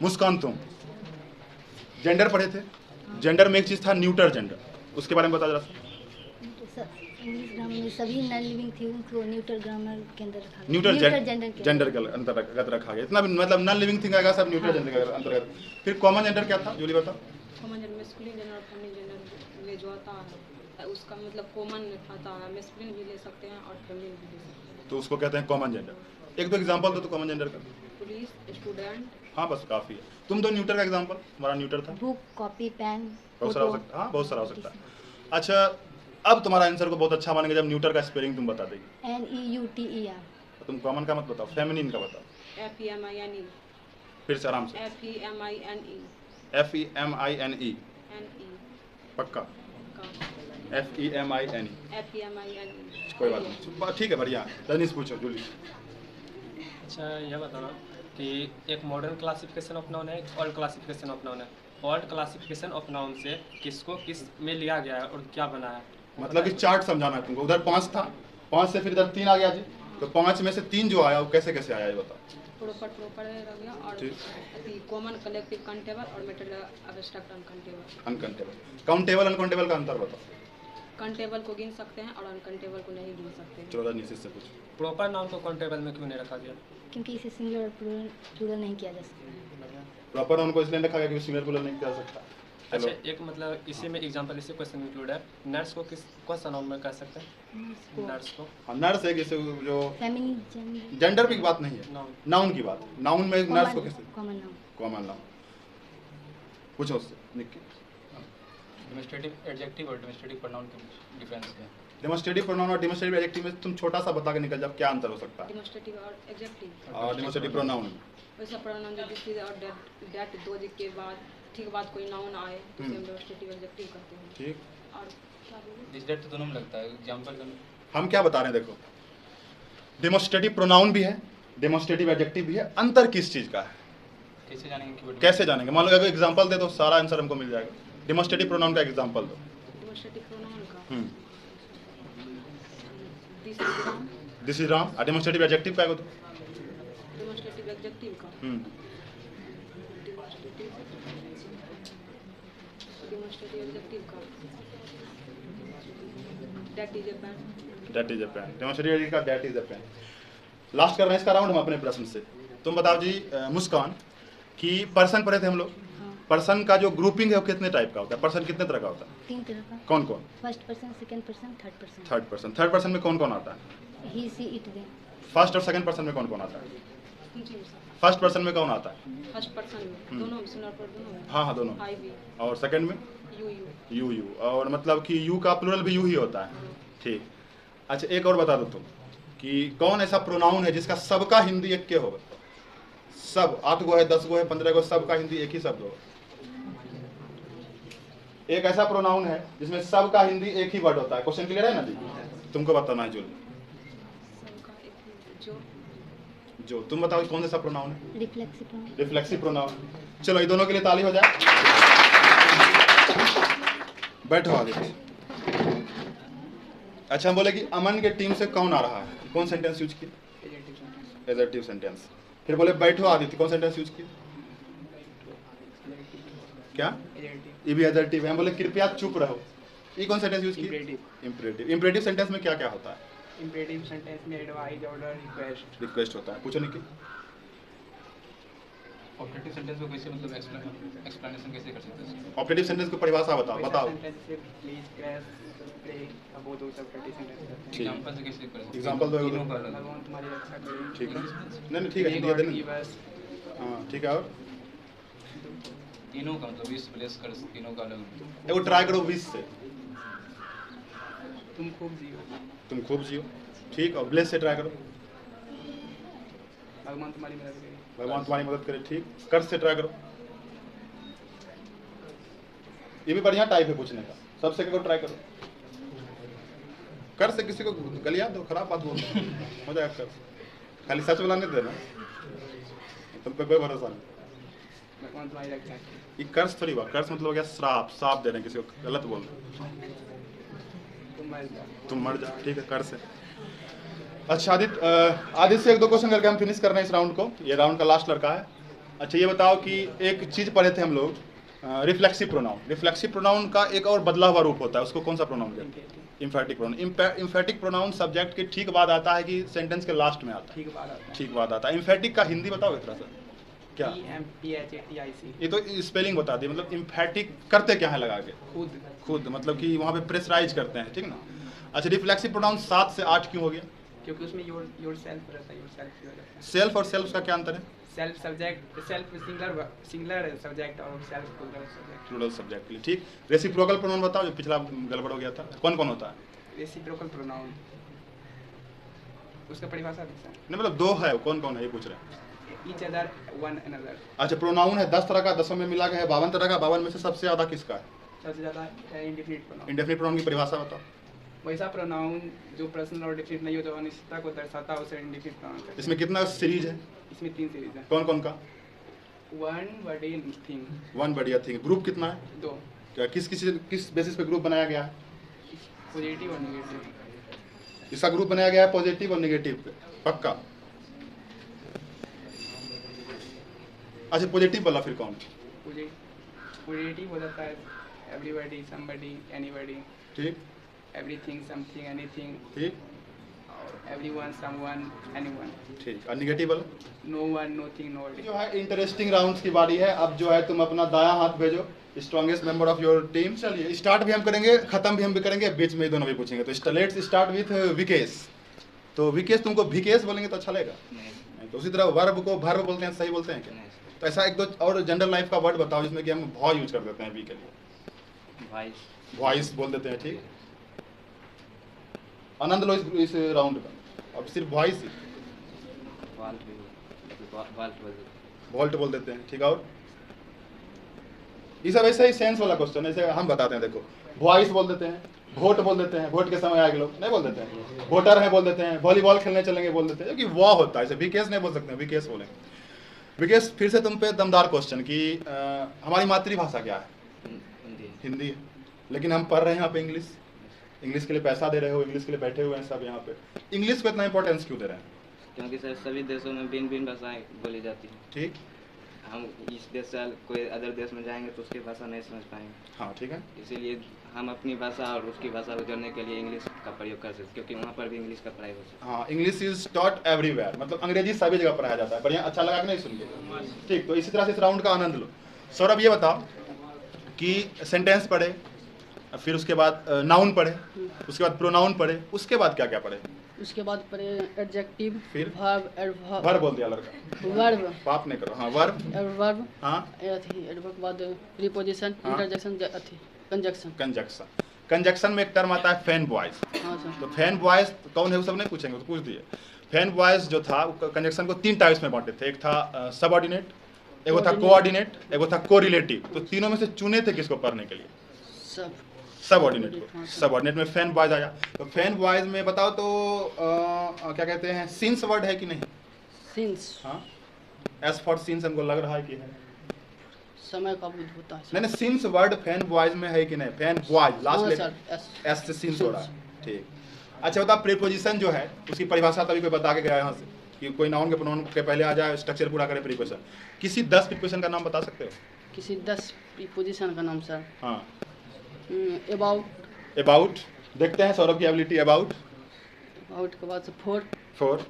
मुस्कान तुम जेंडर पढ़े थे, जेंडर में एक चीज था न्यूटर जेंडर, उसके बारे में बता जरा। इंग्लिश ग्रामर में सभी नॉन लिविंग थिंग को न्यूट्रल ग्रामर के अंदर रखा गया। न्यूट्रल जेंडर जेंडर के अंतर्गत रखा गया। इतना भी मतलब नॉन लिविंग थिंग आएगा सब न्यूट्रल जेंडर के अंतर्गत। फिर कॉमन जेंडर क्या था, जूली बताओ। कॉमन जेंडर मैस्कुलिन जेंडर और फेमिनिन जेंडर में जो आता है उसका मतलब कॉमन आता है, मैस्कुलिन भी ले सकते हैं और फेमिनिन भी ले सकते हैं। तो उसको कहते हैं कॉमन जेंडर। एक दो एग्जांपल दो तो कॉमन जेंडर का। Police, student. हाँ बस काफ़ी है। तुम दो न्यूटर का एग्जांपल, तुम्हारा न्यूटर था। बुक, कॉपी, पेन, बहुत सारा हो सकता है, हाँ बहुत सारा हो सकता है। अच्छा, अब तुम्हारा आंसर को बहुत अच्छा मानेंगे जब न्यूटर का स्पेलिंग तुम बता देगी। NEUTER, तुम कॉमन का मत बताओ, फेमिनिन का बताओ। FEMINE फिर से आराम से। FEMINE FEMINE पक्का। FEMINE FEMINE कोई बात नहीं, ठीक है, बढ़िया। रजनीश पूछो, जूली। अच्छा यह बताना कि एक मॉडर्न क्लासिफिकेशन ऑफ नाउन है, एक ओल्ड क्लासिफिकेशन ऑफ नाउन है। ओल्ड क्लासिफिकेशन ऑफ नाउन से किसको किस में लिया गया है और क्या बना है? मतलब कि चार्ट समझाना है तुमको। उधर 5 था, 5 से फिर इधर 3 आ गया जी, तो 5 में से 3 जो आया वो कैसे कैसे आया ये बताओ। प्रॉपर रह गया और ठीक। कॉमन कलेक्टिव काउंटेबल और material abstract uncountable. Uncountable, countable uncountable का अंतर बताओ। काउंटेबल को गिन सकते हैं और अनकाउंटेबल को नहीं गिन सकते हैं। चलो रजनीश से पूछो। प्रॉपर नाउन को काउंटेबल में क्यों नहीं रखा गया? क्योंकि इसे सिंगुलर और प्लूरल नहीं किया जा सकता। प्रॉपर नाउन को इसलिए रखा गया क्योंकि सिंगुलर प्लूरल नहीं कर सकता। अच्छा एक मतलब इसी में एग्जांपल इसी क्वेश्चन इंक्लूड है। नर्स को किस कौन सा नाउन में कह सकते हैं? नर्स को हाँ, नर्स है किसी जो फेमिनिन, जेंडर की बात नहीं है, नाउन। नाउन की बात। नाउन में नर्स को किसे, कॉमन नाउन। Common noun. पूछो उससे निक्की। डेमोस्ट्रेटिव एडजेक्टिव और डेमोस्ट्रेटिव प्रोनाउन के डिफरेंस क्या है? डेमोस्ट्रेटिव प्रोनाउन और डेमोस्ट्रेटिव एडजेक्टिव में तुम छोटा सा बता के निकल जाओ क्या अंतर हो सकता है। डेमोस्ट्रेटिव और एग्जेक्टिव और डेमोस्ट्रेटिव प्रोनाउन वैसा प्रोनाउन जो दिस और दैट दो के बाद ठीक बाद कोई नाउन आए तो उसे हम डेमोस्ट्रेटिव एग्जेक्टिव कहते हैं। ठीक। और क्या बोलूं? दिस दैट तो दोनों में लगता है, एग्जांपल दोनों। हम क्या बता रहे हैं देखो, डेमोस्ट्रेटिव प्रोनाउन भी है, डेमोस्ट्रेटिव एडजेक्टिव भी है। अंतर किस चीज का है कैसे जानेंगे कीवर्ड? कैसे जानेंगे? मान लो अगर एग्जांपल दे दो सारा आंसर हमको मिल जाएगा। डेमोस्ट्रेटिव प्रोनाउन का एग्जांपल दो। डेमोस्ट्रेटिव प्रोनाउन का this is Ram. This is Ram. और डेमोस्ट्रेटिव एडजेक्टिव का है तो डेमोस्ट्रेटिव एग्जेक्टिव का डेमोस्ट्रेटिव एग्जेक्टिव का that is a pen. That is a pen. Demonstrative adjective का that is a pen. Last कर रहे हैं इसका राउंड हम अपने प्रश्न से। तुम बताओ जी मुस्कान कि पर्सन पढ़े थे हम लोग। पर्सन का जो ग्रुपिंग है वो कितने टाइप का होता है? पर्सन कितने तरह का होता है? 3 तरह का। कौन कौन? First person, second person, third person. Third person. Third person में कौन कौन आता है? ही, सी, इट, दे। फर्स्ट और सेकंड पर्सन में कौन कौन आता है? जी सर। फर्स्ट पर्सन में कौन आता है? फर्स्ट पर्सन में दोनों में सिंगुलर पर दोनों में। हाँ हाँ दोनों। आई वी और सेकंड में यू यू। और मतलब कि यू का प्लूरल भी यू ही होता है। ठीक। अच्छा एक और बता दो तुम कि कौन ऐसा प्रोनाउन है जिसका सबका हिंदी एक के होगा? सब 8 गो है, 10 गो है, 15 गो, सबका हिंदी एक ही शब्द होगा। एक ऐसा प्रोनाउन है जिसमें सबका हिंदी एक ही वर्ड होता है। क्वेश्चन क्लियर है ना जी? तुमको बताना है जो सबका एक जो तुम बताओ कौन सा प्रोनाउन है? Reflexive pronoun. Reflexive pronoun. चलो ये दोनों के लिए ताली हो जाए। बैठो आगे। अच्छा हम बोले कि अमन के टीम से कौन आ रहा है? कौन सेंटेंस यूज किया? Adjective sentence. फिर बोले बैठो आदित्य, कौन सेंटेंस यूज किया? क्या? ये भी एडजेक्टिव है। हम बोले कृपया चुप रहो, ये कौन सेंटेंस यूज किया? इंपरेटिव। इंपरेटिव सेंटेंस में क्या क्या होता है? इंपरेटिव सेंटेंस में एडवाइस, ऑर्डर, रिक्वेस्ट होता है। पूछो निकी। ऑब्जेक्टिव सेंटेंस को कैसे मतलब एक्सप्लेनेशन कैसे कर सकते हैं? ऑब्जेक्टिव सेंटेंस की परिभाषा बताओ। बताओ प्लीज, क्रैश, प्ले, अब वो दो सब ऑब्जेक्टिव सेंटेंस करते हैं। एग्जांपल से कैसे कर सकते हैं? एग्जांपल दो। तीनों का अलग। भगवान तुम्हारी रक्षा करे। ठीक है। नहीं ठीक है, एक हिंदी और देना। की बस। हाँ ठीक है। और तीनों का मतलब 20 प्लेस कर तीनों का अलग। एगो ट्राई करो 20 से। तुम खूब जियो। तुम खूब जियो। ठीक। और ब्लेस से ट्राई करो। भगवान तुम्हारी मदद करे। भगवान तुम्हारी मदद करे। ठीक। कर्ज से ट्राई करो। ये भी बढ़िया टाइप है पूछने का। सबसे करो ट्राई करो। कर्ज से किसी को गलिया दो, खराब बात बोल हो जाएगा। कर्ज खाली सच बोला नहीं देना, तुम पे कोई भरोसा नहीं। भगवान तुम्हारी रक्षा करे। ये कर्ज थोड़ी बात। कर्ज मतलब हो गया श्राप, साप दे रहे हैं किसी को, गलत बोल रहे। तुम मर जा। ठीक है। कर्ज से। अच्छा आदित्य से 1-2 क्वेश्चन करके हम फिनिश कर रहे हैं इस राउंड को। ये राउंड का लास्ट लड़का है। अच्छा ये बताओ कि एक चीज पढ़े थे हम लोग, रिफ्लेक्सिव प्रोनाउन। रिफ्लेक्सिव प्रोनाउन का एक और बदला हुआ रूप होता है, उसको कौन सा प्रोनाउन कहते हैं? Emphatic pronoun. Emphatic pronoun subject के ठीक बाद आता है कि सेंटेंस के लास्ट में आता है? ठीक बाद आता है। इम्फेटिक का हिंदी बताओगे थोड़ा सा? क्या? EMPHATIC। ये तो स्पेलिंग बता दी। मतलब इम्फेटिक करते क्या है लगा के? खुद मतलब कि वहाँ पे प्रेशराइज करते हैं। ठीक ना। अच्छा रिफ्लेक्सिव प्रोनाउन 7 से 8 क्यों हो गया? क्योंकि उसमें योर सेल्फ रहता है, योर सेल्फ रहता है। सेल्फ और सेल्फ का क्या अंतर है? Self subject, self singular subject और self plural subject. Plural subject, ठीक। रेसिप्रोकल प्रोनाउन बताओ, जो पिछला गड़बड़ हो गया था, कौन कौन होता है? रेसिप्रोकल प्रोनाउन, उसका परिभाषा दे सर। नहीं मतलब दो है, कौन कौन है ये पूछ रहे हैं। Each other, one another. अच्छा, प्रोनाउन है 10 तरह का, 10 में मिला के है 52 तरह का। 52 में से सबसे ज्यादा किसका है? सबसे ज़्यादा है इंडेफिनिट प्रोनाउन। इंडेफिनिट प्रोनाउन की परिभाषा बताओ। वैसा प्रोनाउन जो पर्सनल और डेफिनिट नहीं हो, जो अनिश्चितता को दर्शाता है, उसे इंडेफिनिट प्रोनाउन कहते हैं। इसमें कितना सीरीज है? इसमें 3 सीरीज है। कौन कौन का? वन, बडी, थिंग। वन बढ़िया थिंग। ग्रुप कितना है? 2। क्या किस बेसिस पे ग्रुप बनाया गया है? पॉजिटिव और नेगेटिव। इसका ग्रुप बनाया गया है पॉजिटिव और नेगेटिव पे, पक्का? अच्छा, पॉजिटिव वाला फिर कौन? पॉजिटिव हो जाता है एवरीबॉडी, समबडी, एनीबॉडी, ठीक, एवरीथिंग, समथिंग, एनीथिंग, ठीक, और एवरीवन, समवन, एनीवन। ठीक। और नेगेटिव वाला? No one, nothing, nobody. जो है इंटरेस्टिंग राउंड्स की बारी है। अब जो है तुम अपना दायां हाथ भेजो, strongest member of your team. चलिए, स्टार्ट भी हम करेंगे, खत्म भी हम भी करेंगे, बीच में ही दोनों भी पूछेंगे। तो लेट्स स्टार्ट विथ विकेश। तो विकेश, तुमको विकेश बोलेंगे तो अच्छा लगेगा? नहीं। तो उसी तरह वर्ब को भर्व बोलते हैं, सही बोलते हैं क्या? तो ऐसा एक दो और जनरल लाइफ का वर्ड बताओ जिसमें कि हम भॉ यूज कर देते हैं वी के लिए। वॉइस। वॉइस बोल देते हैं, ठीक। आनंद लो इस राउंड का। अब सिर्फ वॉइस ही, वॉल्ट बोल देते हैं, ठीक। और ये सब ऐसा ही सेंस वाला क्वेश्चन है, ऐसे हम बताते हैं। देखो, वॉइस बोल देते हैं, वोट बोल देते हैं, वोट के समय आगे लोग नहीं बोल देते हैं, वोटर है बोल देते हैं, वॉलीबॉल खेलने चलेंगे बोल देते हैं, क्योंकि वॉ होता है। ऐसे विकेश नहीं बोल सकते हैं, विकेश बोलेंगे। विकेश, फिर से तुम पे दमदार क्वेश्चन कि हमारी मातृभाषा क्या है? हिंदी है, लेकिन हम पढ़ रहे हैं यहाँ पे इंग्लिश। इंग्लिश के लिए पैसा दे रहे हो, इंग्लिश के लिए बैठे हुए हैं सब यहाँ पे। इंग्लिश को इतना इंपॉर्टेंस क्यों दे रहे हैं? क्योंकि सर सभी देशों में भिन्न भिन्न भाषाएं बोली जाती हैं। ठीक। हम इस देश से कोई अदर देश में जाएंगे तो उसकी भाषा नहीं समझ पाएंगे। हाँ, ठीक है। इसीलिए हम अपनी भाषा और उसकी भाषा को जोड़ने के लिए इंग्लिश का प्रयोग कर सकते, क्योंकि वहाँ पर भी इंग्लिश का पढ़ाई हो सकती है। हाँ, इंग्लिश इज टॉट एवरीवेयर, मतलब अंग्रेजी सभी जगह पढ़ाया जाता है। बढ़िया, अच्छा लगा कि नहीं सुन के? ठीक। तो इसी तरह से इस राउंड का आनंद लो। सौरभ, ये बताओ कि सेंटेंस पढ़े, फिर उसके बाद नाउन पढ़े, उसके बाद प्रोनाउन पढ़े, उसके बाद क्या क्या पढ़े? उसके बाद पढ़े एडजेक्टिव, फिर वर्ब, वर्ब बोल दिया लड़का, वर्ब, पाप नहीं करो। हाँ, वर्ब, वर्ब, हाँ, अथी वर्ब के बाद प्रीपोजिशन, हाँ। इंटरजेक्शन, अथी कंजक्शन। कंजक्शन। कंजक्शन में एक टर्म आता है फैन बॉयज। हाँ सर। तो फैन बॉयज कौन है वो सब नहीं पूछेंगे, तो पूछ दिए। फैन बॉयज जो था कंजक्शन को 3 टाइप्स में बांटे थे। एक था सबऑर्डिनेट, एक था कोऑर्डिनेट, एक था कोरिलेटिव। तो तीनों में से चुने थे किसको पढ़ने के लिए? सब। सबऑर्डिनेट को। सबऑर्डिनेट में फैन बॉयज आया। तो फैन बॉयज में बताओ तो क्या कहते हैं, सिंस वर्ड है कि नहीं? सिंस। हाँ, एज फॉर सिंस हमको लग रहा है कि है। समय का बुद्ध होता है। नहीं, सिंस वर्ड फैन बॉयज में है कि नहीं? फैन बॉयज लास्ट हाँ में सर, एस से सिंस हो रहा है, ठीक। अच्छा बता, प्रीपोजिशन जो है उसकी परिभाषा तभी कोई बता के गया यहाँ से कि कोई नाउन के प्रोनाउन के पहले आ जाए, स्ट्रक्चर पूरा करे प्रीपोजिशन। किसी 10 प्रीपोजिशन का नाम बता सकते हो? किसी 10 प्रीपोजिशन का नाम सर? हाँ। अबाउट। अबाउट, देखते हैं सौरभ की एबिलिटी। अबाउट, अबाउट के बाद से for, for,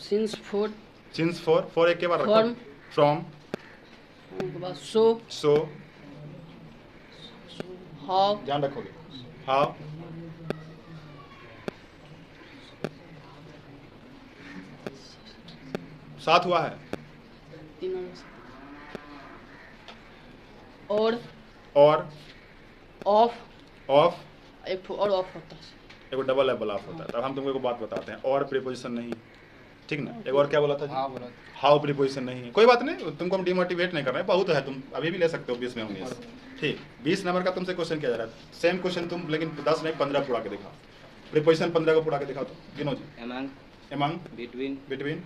since for, since for, for एक के बाद फ्रॉम, फ्रॉम, के बाद सो, सो, हाउ, ध्यान रखोगे, हाउ, साथ हुआ है, तीनों, और, ऑफ, एक और ऑफ होता है। एक डबल एबल ऑफ होता है। तब हम तुमको एक बात बताते हैं, और प्रीपोजिशन नहीं, ठीक ना? एक और क्या बोला था? हाँ बोला। हाउ प्रीपोजिशन नहीं है। कोई बात नहीं, तुमको हम डिमोटिवेट नहीं कर रहे हैं, बहुत है, तुम अभी भी ले सकते हो 20 में 19, ठीक। 20 नंबर का तुमसे क्वेश्चन किया जा रहा है, सेम क्वेश्चन तुम, लेकिन 10 नहीं 15 पूरा के दिखाओ। प्रीपोजिशन 15 को पूरा के दिखाओ तो गिनो जी। among, among, between, between,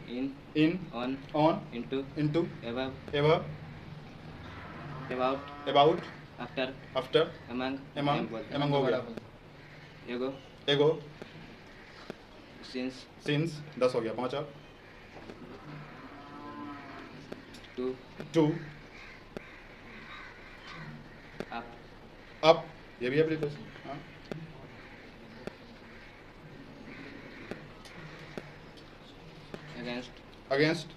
in, on, into, above, about, after, among हो गया, ago, since, 10 हो गया, 5 और to, up, ये भी है प्रीपोजिशन। हाँ, against,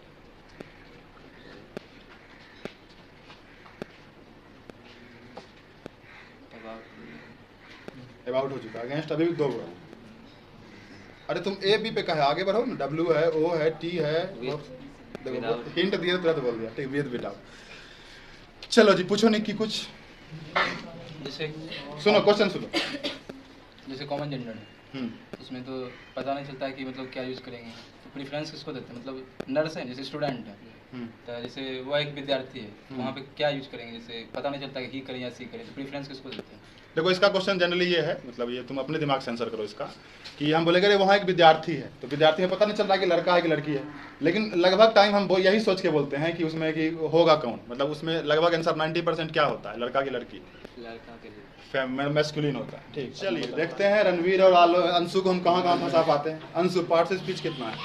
about हो चुका। अगेंस्ट अभी भी 2 हुआ, अरे तुम ए बी पे कहे, आगे बढ़ो ना, डब्ल्यू है, ओ है, टी है, हिंट दिया तुरंत बोल दिया, ठीक, विद विदाउट। चलो जी, पूछो नहीं कि कुछ, जैसे सुनो क्वेश्चन सुनो। जैसे कॉमन जेंडर है, उसमें तो पता नहीं चलता है कि मतलब क्या यूज़ करेंगे, तो प्रेफरेंस किसको देते हैं? मतलब नर्स है, जैसे स्टूडेंट है, तो जैसे वो एक विद्यार्थी है, तो वहाँ पे क्या यूज करेंगे? जैसे पता नहीं चलता कि ही करें या सी करें, तो प्रेफरेंस किसको देते हैं? देखो इसका क्वेश्चन जनरली ये है, मतलब ये तुम अपने दिमाग से आंसर करो इसका, कि हम बोलेंगे अरे वहाँ एक विद्यार्थी है, तो विद्यार्थी में पता नहीं चल रहा कि लड़का है कि लड़की है, लेकिन लगभग टाइम हम यही सोच के बोलते हैं कि उसमें कि होगा कौन, मतलब उसमें लगभग आंसर 90% क्या होता है, लड़का की लड़की, लड़का के लिए मैस्कुलिन होता है। ठीक, चलिए देखते हैं रणवीर और अंशु को हम कहाँ कहाँ फंसा पाते हैं। अंशु, पार्ट से स्पीच कितना है?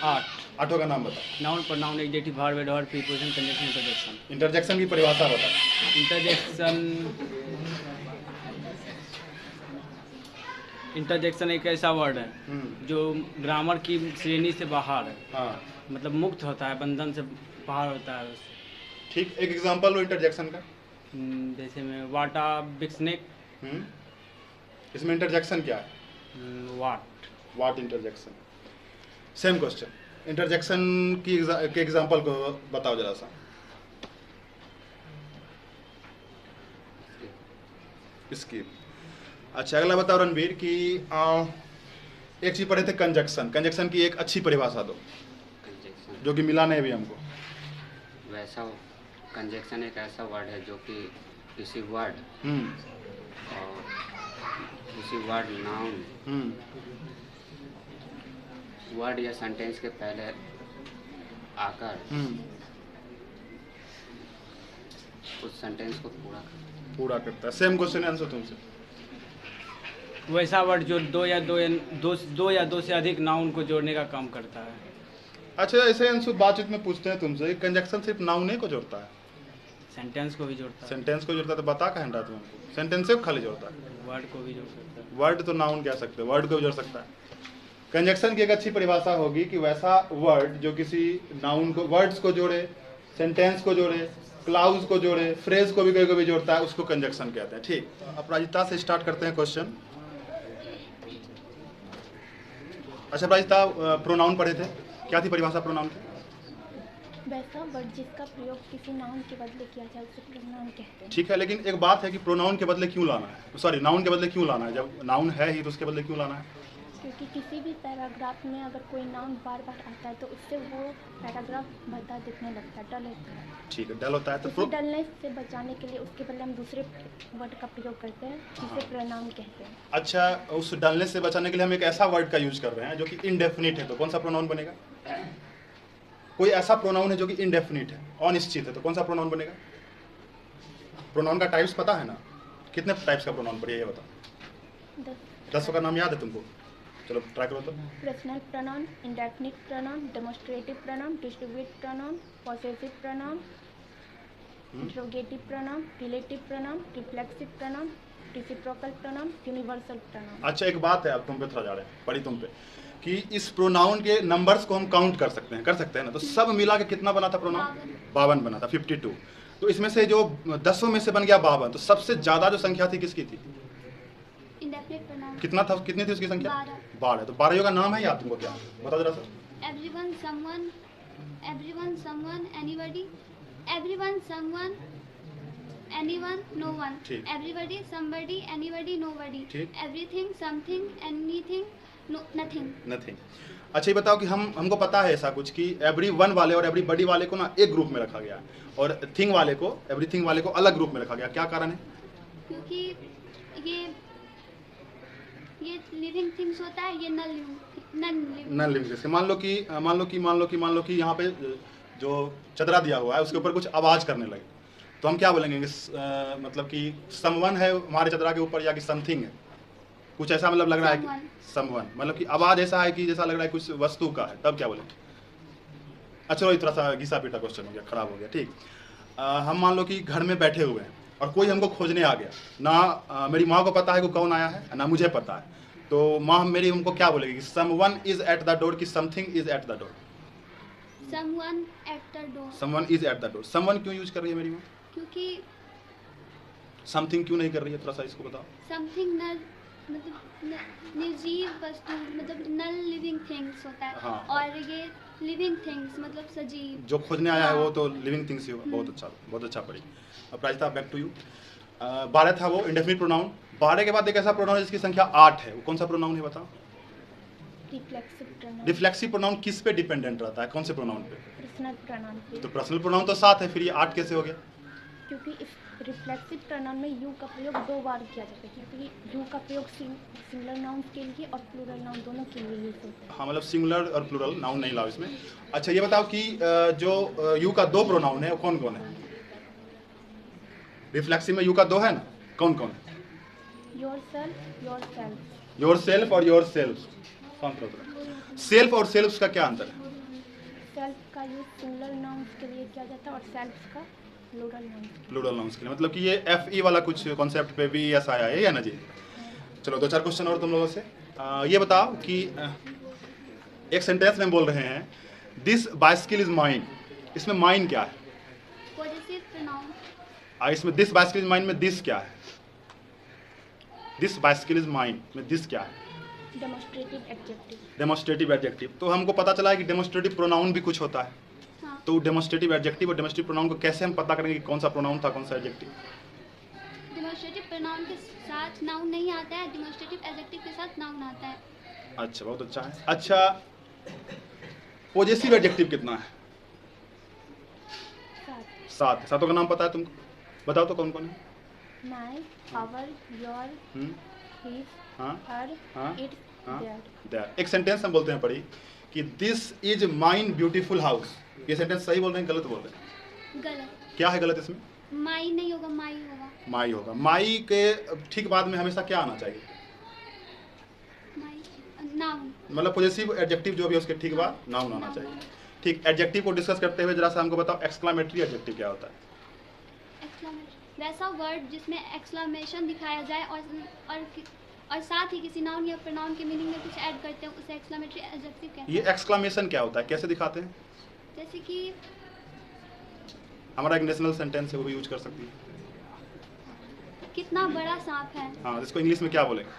8। आठों का नाम बताओ। Noun, pronoun, adjective, verb, adverb, preposition, conjunction, interjection. Interjection की परिभाषा बताओ। इंटरजेक्शन एक ऐसा वर्ड है जो ग्रामर की श्रेणी से बाहर है, हाँ, मतलब मुक्त होता है, बंधन से बाहर होता है। ठीक, एक एग्जांपल लो इंटरजेक्शन का। जैसे में वाटा बिक्सनेक, इसमें इंटरजेक्शन क्या है? वाट इंटरजेक्शन। सेम क्वेश्चन, इंटरजेक्शन की के एग्जांपल को बताओ जरा सा। स्किप। अच्छा, अगला बताओ रणवीर कि एक चीज पढ़े थे, कंजक्शन। कंजक्शन की एक अच्छी परिभाषा दो जो कि मिला नहीं अभी हमको। वैसा कंजक्शन एक ऐसा वर्ड है जो कि किसी वर्ड और किसी वर्ड, नाउन, वर्ड या सेंटेंस के पहले आकर उस सेंटेंस को पूरा करता है। सेम क्वेश्चन आंसर तुमसे। वैसा वर्ड जो दो या दो से अधिक नाउन को जोड़ने का काम करता है। अच्छा, ऐसे अंशु बातचीत में पूछते हैं तुमसे, कंजक्शन सिर्फ नाउन को जोड़ता है? सेंटेंस को भी जोड़ता है। सेंटेंस को जोड़ता है, तो बता कहें रहा तुमको, सेंटेंस को खाली जोड़ता है? वर्ड को भी जोड़ सकता है। वर्ड तो नाउन कह सकते हैं, वर्ड को भी जोड़ सकता है। कंजक्शन की एक अच्छी परिभाषा होगी कि वैसा वर्ड जो किसी नाउन को, वर्ड्स को जोड़े, सेंटेंस को जोड़े, क्लाउज को जोड़े, फ्रेज को भी कभी कभी जोड़ता है, उसको कंजक्शन कहते हैं। ठीक, अपराजिता से स्टार्ट करते हैं क्वेश्चन। अच्छा अपराजिता, प्रोनाउन पढ़े थे, क्या थी परिभाषा प्रोनाउन की? वैसा वर्ड जिसका प्रयोग किसी नाउन के बदले किया जाए उसे प्रोनाउन कहते हैं। ठीक है, लेकिन एक बात है कि प्रोनाउन के बदले क्यों लाना है, सॉरी नाउन के बदले क्यों लाना है? जब नाउन है ही तो उसके बदले क्यों लाना है? क्योंकि किसी भी पैराग्राफ में अगर कोई नाउन बार बार आता है तो उससे वो पैराग्राफ भद्दा दिखने लगता है, डल होता है। ठीक है, डल होता है, तो डलने से बचाने के लिए उसके बदले हम दूसरे वर्ड का प्रयोग करते हैं जिसे प्रोनाउन कहते हैं। अच्छा, उस डलने से बचाने के लिए हम एक ऐसा वर्ड का यूज कर रहे हैं जो कि इनडेफिनिट है, तो कौन सा प्रोनाउन बनेगा? कोई ऐसा प्रोनाउन है जो कि इनडेफिनिट है, अनिश्चित है, तो कौन सा प्रोनाउन बनेगा? प्रोनाउन का टाइप्स पता है ना? कितने टाइप्स का प्रोनाउन पढ़िए ये बताओ। 10 का नाम याद है तुमको? चलो ट्राई करो तो। Personal pronoun, indefinite pronoun, demonstrative pronoun, distribute pronoun, possessive pronoun, interrogative pronoun, relative pronoun, reflexive pronoun, reciprocal pronoun, universal pronoun. अच्छा, एक बात है, अब तुम पे थोड़ा जा रहे हैं, पढ़ी तुम पे, कि इस प्रोनाउन के नंबर्स को हम काउंट कर सकते हैं ना? तो सब मिला के कितना बना था प्रोनाउन? 52 बना था, 52। तो इसमें से जो 10 में से बन गया 52, तो सबसे ज्यादा जो संख्या थी किसकी थी? Indefinite pronoun. कितना था, कितनी थी उसकी संख्या? 12। तो 12 का नाम है याद तुमको? क्या बता जरा sir. Everyone, someone, anybody, everyone, someone, anyone, no one, everybody, somebody, anybody, nobody, everything, something, anything, nothing. अच्छा, ये बताओ कि हमको पता है ऐसा कुछ कि एवरी वन वाले और एवरी बडी वाले को ना एक ग्रुप में रखा गया और थिंग वाले को, एवरीथिंग वाले को अलग ग्रुप में रखा गया, क्या कारण है? क्योंकि ये लिविंग थिंग्स होता है, ये नॉन लिविंग थिंग्स। मान लो कि यहाँ पे जो चदरा दिया हुआ है उसके ऊपर कुछ आवाज करने लगे, तो हम क्या बोलेंगे? मतलब कि समवन है हमारे चदरा के ऊपर, या कि समथिंग है, कुछ ऐसा मतलब लग रहा है कि समवन, मतलब कि आवाज ऐसा है कि जैसा लग रहा है कुछ वस्तु का है, तब क्या बोलेंगे? अच्छा, थोड़ा सा घिसा पीटा क्वेश्चन हो गया, खराब हो गया। ठीक, हम मान लो कि घर में बैठे हुए हैं और कोई हमको खोजने आ गया ना, मेरी माँ को पता है कि कौन आया है ना मुझे पता है, तो माँ मेरी हमको क्या बोलेगी कि someone is at the door, कि something is at the door? Someone at the door. Someone is at the door. Someone क्यों यूज कर रही है मेरी माँ? क्योंकि समथिंग क्यों नहीं कर रही है, थोड़ा सा इसको बताओ। समथिंग मतलब निर्जीव वस्तु मतलब नॉन लिविंग थिंग्स होता है। हाँ। और ये लिविंग थिंग्स मतलब सजीव। जो खोजने आया है वो तो लिविंग थिंग्स ही होगा। बहुत अच्छा पढ़ी। अब प्राजिता बैक टू यू। 12 था वो इंडेफिनिट प्रोनाउन। 12 के बाद एक ऐसा प्रोनाउन जिसकी संख्या 8 है, वो कौन सा प्रोनाउन है बताओ? Reflexive pronoun. रिफ्लेक्सिव प्रोनाउन किस पे डिपेंडेंट रहता है, कौन से प्रोनाउन पे? पर्सनल प्रोनाउन पे। तो पर्सनल प्रोनाउन तो 7 है, फिर ये 8 कैसे हो गया? क्योंकि इस रिफ्लेक्सिव प्रोनाउन में यू का प्रयोग 2 बार किया जाता है, क्योंकि यू का प्रयोग सिंगुलर नाउन के लिए और प्लूरल नाउन दोनों के लिए यूज होता है। हाँ, मतलब सिंगुलर और प्लूरल नाउन नहीं लाओ इसमें। अच्छा ये बताओ कि जो यू का 2 प्रोनाउन है वो कौन कौन है? रिफ्लेक्सिव में यू का 2 है ना, कौन कौन है? Yourself, yourself. योरसेल्फ और योरसेल्फ। सेल्फ और सेल्फ का क्या अंतर है? सेल्फ का यूज सिंगुलर नाउन्स के लिए किया जाता है और सेल्फ का प्लूरल नाउन्स। प्लूरल नाउन्स के लिए, मतलब कि ये FE वाला कुछ कॉन्सेप्ट पे भी ऐसा आया है या ना जी? चलो 2-4 क्वेश्चन और तुम लोगों से। ये बताओ कि एक सेंटेंस में बोल रहे हैं दिस बाइसिकल इज माइन। इसमें माइन क्या है? Positive pronoun. इसमें दिस बाइसिकल इज माइन में दिस क्या है? दिस बाइसिकल इज माइन में दिस क्या है? Demonstrative adjective. Demonstrative adjective. तो हमको पता चला है कि डेमोस्ट्रेटिव प्रोनाउन भी कुछ होता है। हाँ। तो डेमोस्ट्रेटिव एडजेक्टिव और डेमोस्ट्रेटिव प्रोनाउन को कैसे हम पता करेंगे कि कौन सा प्रोनाउन था, कौन सा एडजेक्टिव? डेमोस्ट्रेटिव प्रोनाउन के साथ नाउन नहीं आता है, डेमोस्ट्रेटिव एडजेक्टिव के साथ नाउन आता है। अच्छा, बहुत अच्छा है। अच्छा, पॉजेसिव एडजेक्टिव कितना है? 7। सातों का नाम पता है तुमको? बताओ तो कौन कौन है? My, our, your, his, her, its, their. एक सेंटेंस हम बोलते हैं पढ़ी कि this is mine beautiful house. ये सेंटेंस सही बोल रहे हैं, गलत बोल रहे हैं? गलत। क्या है गलत इसमें? माई नहीं होगा, माई होगा। माई होगा। माई के ठीक बाद में हमेशा क्या आना चाहिए? नाउन। मतलब पॉजेसिव एडजेक्टिव जो भी है उसके ठीक बाद नाउन आना चाहिए। ठीक, एडजेक्टिव को डिस्कस करते हुए जरा सा हमको बताओ एक्सक्लेमेटरी एडजेक्टिव क्या होता है? वैसा वर्ड जिसमें एक्सक्लेमेशन दिखाया जाए और साथ ही किसी नाउन या प्रोनाउन के मीनिंग में कुछ ऐड करते हैं, उसे एक्सक्लेमेटरी एडजेक्टिव कहते हैं। ये एक्सक्लेमेशन क्या होता है, कैसे दिखाते हैं? जैसे कि हमारा एक नेशनल सेंटेंस है, वो भी यूज कर सकती है। कितना बड़ा सांप है। हाँ, इसको इंग्लिश में क्या बोलेंगे?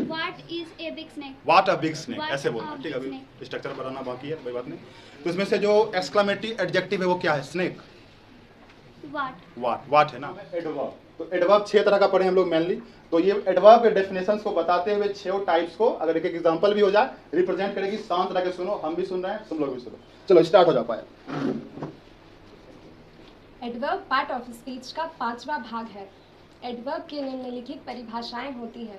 What is a big snake? What a big snake, What ऐसे a बोलना। ठीक है, big अभी स्ट्रक्चर बनाना बाकी है, कोई बात नहीं। तो इसमें से जो एक्सक्लेमेटरी एडजेक्टिव है वो क्या है? स्नेक। वाट है ना। एडवर्ब। तो एडवर्ब 6 तरह का पढ़े हम लोग मेनली। तो ये एडवर्ब के डेफिनेशंस को बताते हुए 6 टाइप्स को अगर एक एग्जांपल भी हो जाए रिप्रेजेंट करेगी। शांत रह के सुनो, हम भी सुन रहे हैं, तुम लोग भी सुनो। चलो स्टार्ट हो जा पाए। एडवर्ब पार्ट ऑफ स्पीच का 5वां भाग है। एडवर्ब के निम्नलिखित परिभाषाएं होती है,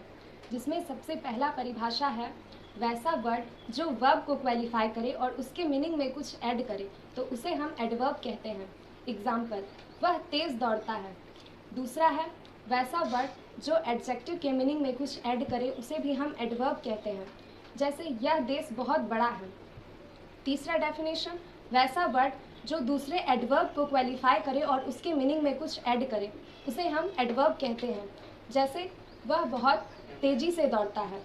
जिसमें सबसे पहला परिभाषा है वैसा वर्ड जो वर्ब को क्वालिफाई करे और उसके मीनिंग में कुछ ऐड करे तो उसे हम एडवर्ब कहते हैं। एग्जाम्पल, वह तेज दौड़ता है। दूसरा है वैसा वर्ड जो एडजेक्टिव के मीनिंग में कुछ ऐड करे, उसे भी हम एडवर्ब कहते हैं, जैसे यह देश बहुत बड़ा है। तीसरा डेफिनेशन, वैसा वर्ड जो दूसरे एडवर्ब को क्वालिफाई करे और उसके मीनिंग में कुछ ऐड करे, उसे हम एडवर्ब कहते हैं, जैसे वह बहुत तेजी से दौड़ता है।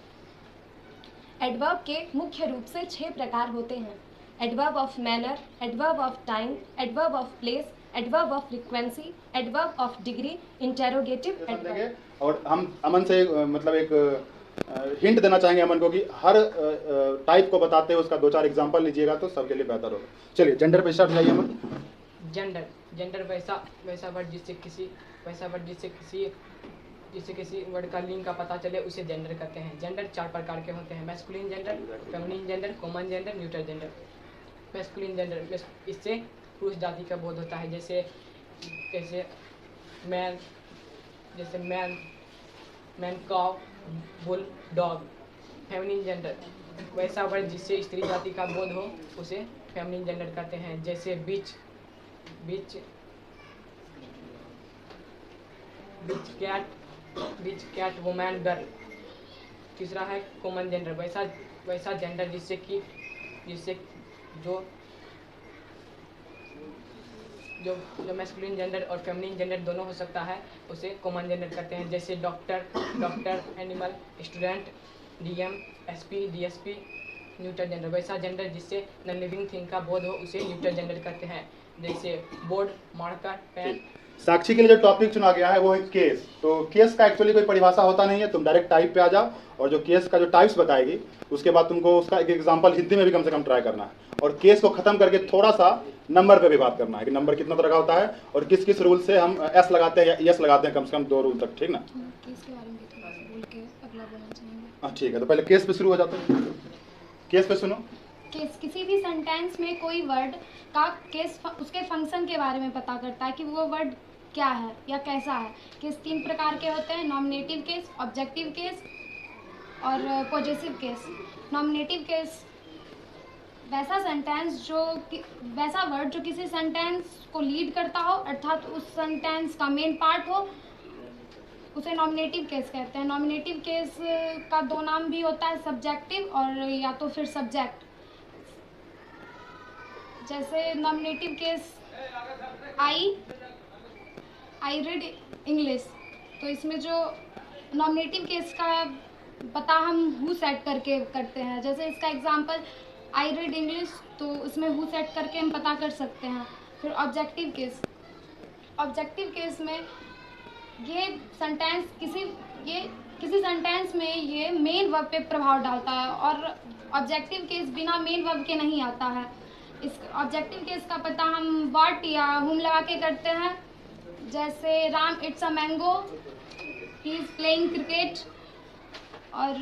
एडवर्ब के मुख्य रूप से 6 प्रकार होते हैं। Adverb of manner, adverb of time, adverb of place, adverb of frequency, adverb of degree, interrogative adverb. और हम अमन से मतलब एक हिंट देना चाहेंगे अमन को कि हर टाइप को बताते हुए उसका 2-4 एग्जांपल लीजिएगा तो सबके लिए बेहतर होगा। चलिए जेंडर पे स्टार्ट जाइए अमन। जेंडर वैसा वर्ड जिससे किसी वर्ड का लिंग का पता चले उसे जेंडर कहते हैं। जेंडर 4 प्रकार के होते हैं, masculine gender, feminine gender, common gender, neutral gender. Masculine gender, इससे पुरुष जाति का बोध होता है, जैसे man, cow, bull, dog. Feminine gender, वैसा वर्ड जिससे स्त्री जाति का बोध हो उसे फेमिनिन जेंडर कहते हैं, जैसे बीच कैट, वुमैन, गर्ल। तीसरा है कॉमन जेंडर, वैसा जेंडर जिससे जो मैस्कुलिन जेंडर और फेमिनिन जेंडर दोनों हो सकता है उसे कॉमन जेंडर कहते हैं, जैसे doctor, animal, student, DM, SP, DSP. Neutral gender, वैसा जेंडर जिससे नॉन लिविंग थिंग का बोध हो उसे न्यूट्रल जेंडर कहते हैं, जैसे बोर्ड, मार्कर, पेन। साक्षी के लिए जो टॉपिक चुना गया है वो है केस। तो केस का एक्चुअली कोई परिभाषा होता नहीं है, तुम डायरेक्ट टाइप पे आ जाओ और जो केस का जो टाइप्स बताएगी उसके बाद तुमको उसका एक एग्जांपल हिंदी में भी कम से कम ट्राई करना है और केस को खत्म करके थोड़ा सा नंबर पे भी बात करना है कि नंबर कितना तरह का होता है और किस किस रूल से हम एस लगाते हैं या एस लगाते हैं, कम से कम 2 रूल तक, ठीक ना? केस के बारे में थोड़ा सा बोल के अगला बोलना चाहेंगे। हाँ ठीक है, तो पहले केस पे शुरू हो जाते हैं। केस पे सुनो। केस किसी भी सेंटेंस में कोई वर्ड का केस उसके फंक्शन के बारे में पता करता है कि वो वर्ड क्या है या कैसा है। केस 3 प्रकार के होते हैं, नॉमिनेटिव केस, ऑब्जेक्टिव केस और पॉजेसिव केस। नॉमिनेटिव केस वैसा वर्ड जो किसी सेंटेंस को लीड करता हो अर्थात उस सेंटेंस का मेन पार्ट हो, उसे नॉमिनेटिव केस कहते हैं। नॉमिनेटिव केस का 2 नाम भी होता है, सब्जेक्टिव और या तो फिर सब्जेक्ट। जैसे nominative case I read English, तो इसमें जो नॉमिनेटिव केस का पता हम हु सेट करके करते हैं। जैसे इसका एग्जांपल आई रीड इंग्लिश, तो उसमें हु सेट करके हम पता कर सकते हैं। फिर ऑब्जेक्टिव केस में ये सेंटेंस किसी सेंटेंस में ये मेन वर्ब पे प्रभाव डालता है और ऑब्जेक्टिव केस बिना मेन वर्ब के नहीं आता है। इस ऑब्जेक्टिव केस का पता हम व्हाट या हुम लगा के करते हैं। जैसे Ram it's a mango, he is playing cricket. और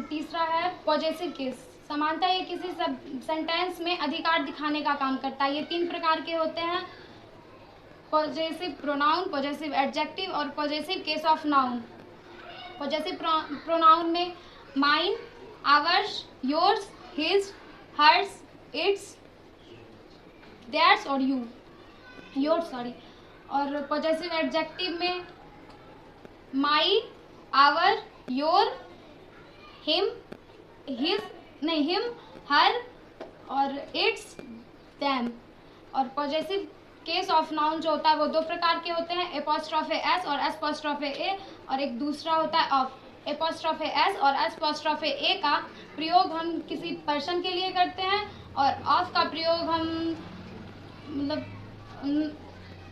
तीसरा है पॉजेसिव केस। समानता ये किसी सेंटेंस में अधिकार दिखाने का काम करता है। ये 3 प्रकार के होते हैं, पॉजेसिव प्रोनाउन, पॉजेसिव एडजेक्टिव और possessive case of noun. Possessive pronoun में mine, ours, yours, his, hers, its, that's और योर्स और पॉजेसिव एडजेक्टिव में my, our, your, him, him, her और इट्स, देम। और पॉजेसिव केस ऑफ नाउन जो होता है वो 2 प्रकार के होते हैं, एपोस्ट्रोफे एस और एपोस्ट्रोफे ए, और एक दूसरा होता है ऑफ। एपोस्ट्रोफे एस और एपोस्ट्रोफे ए का प्रयोग हम किसी पर्सन के लिए करते हैं और ऑफ का प्रयोग हम मतलब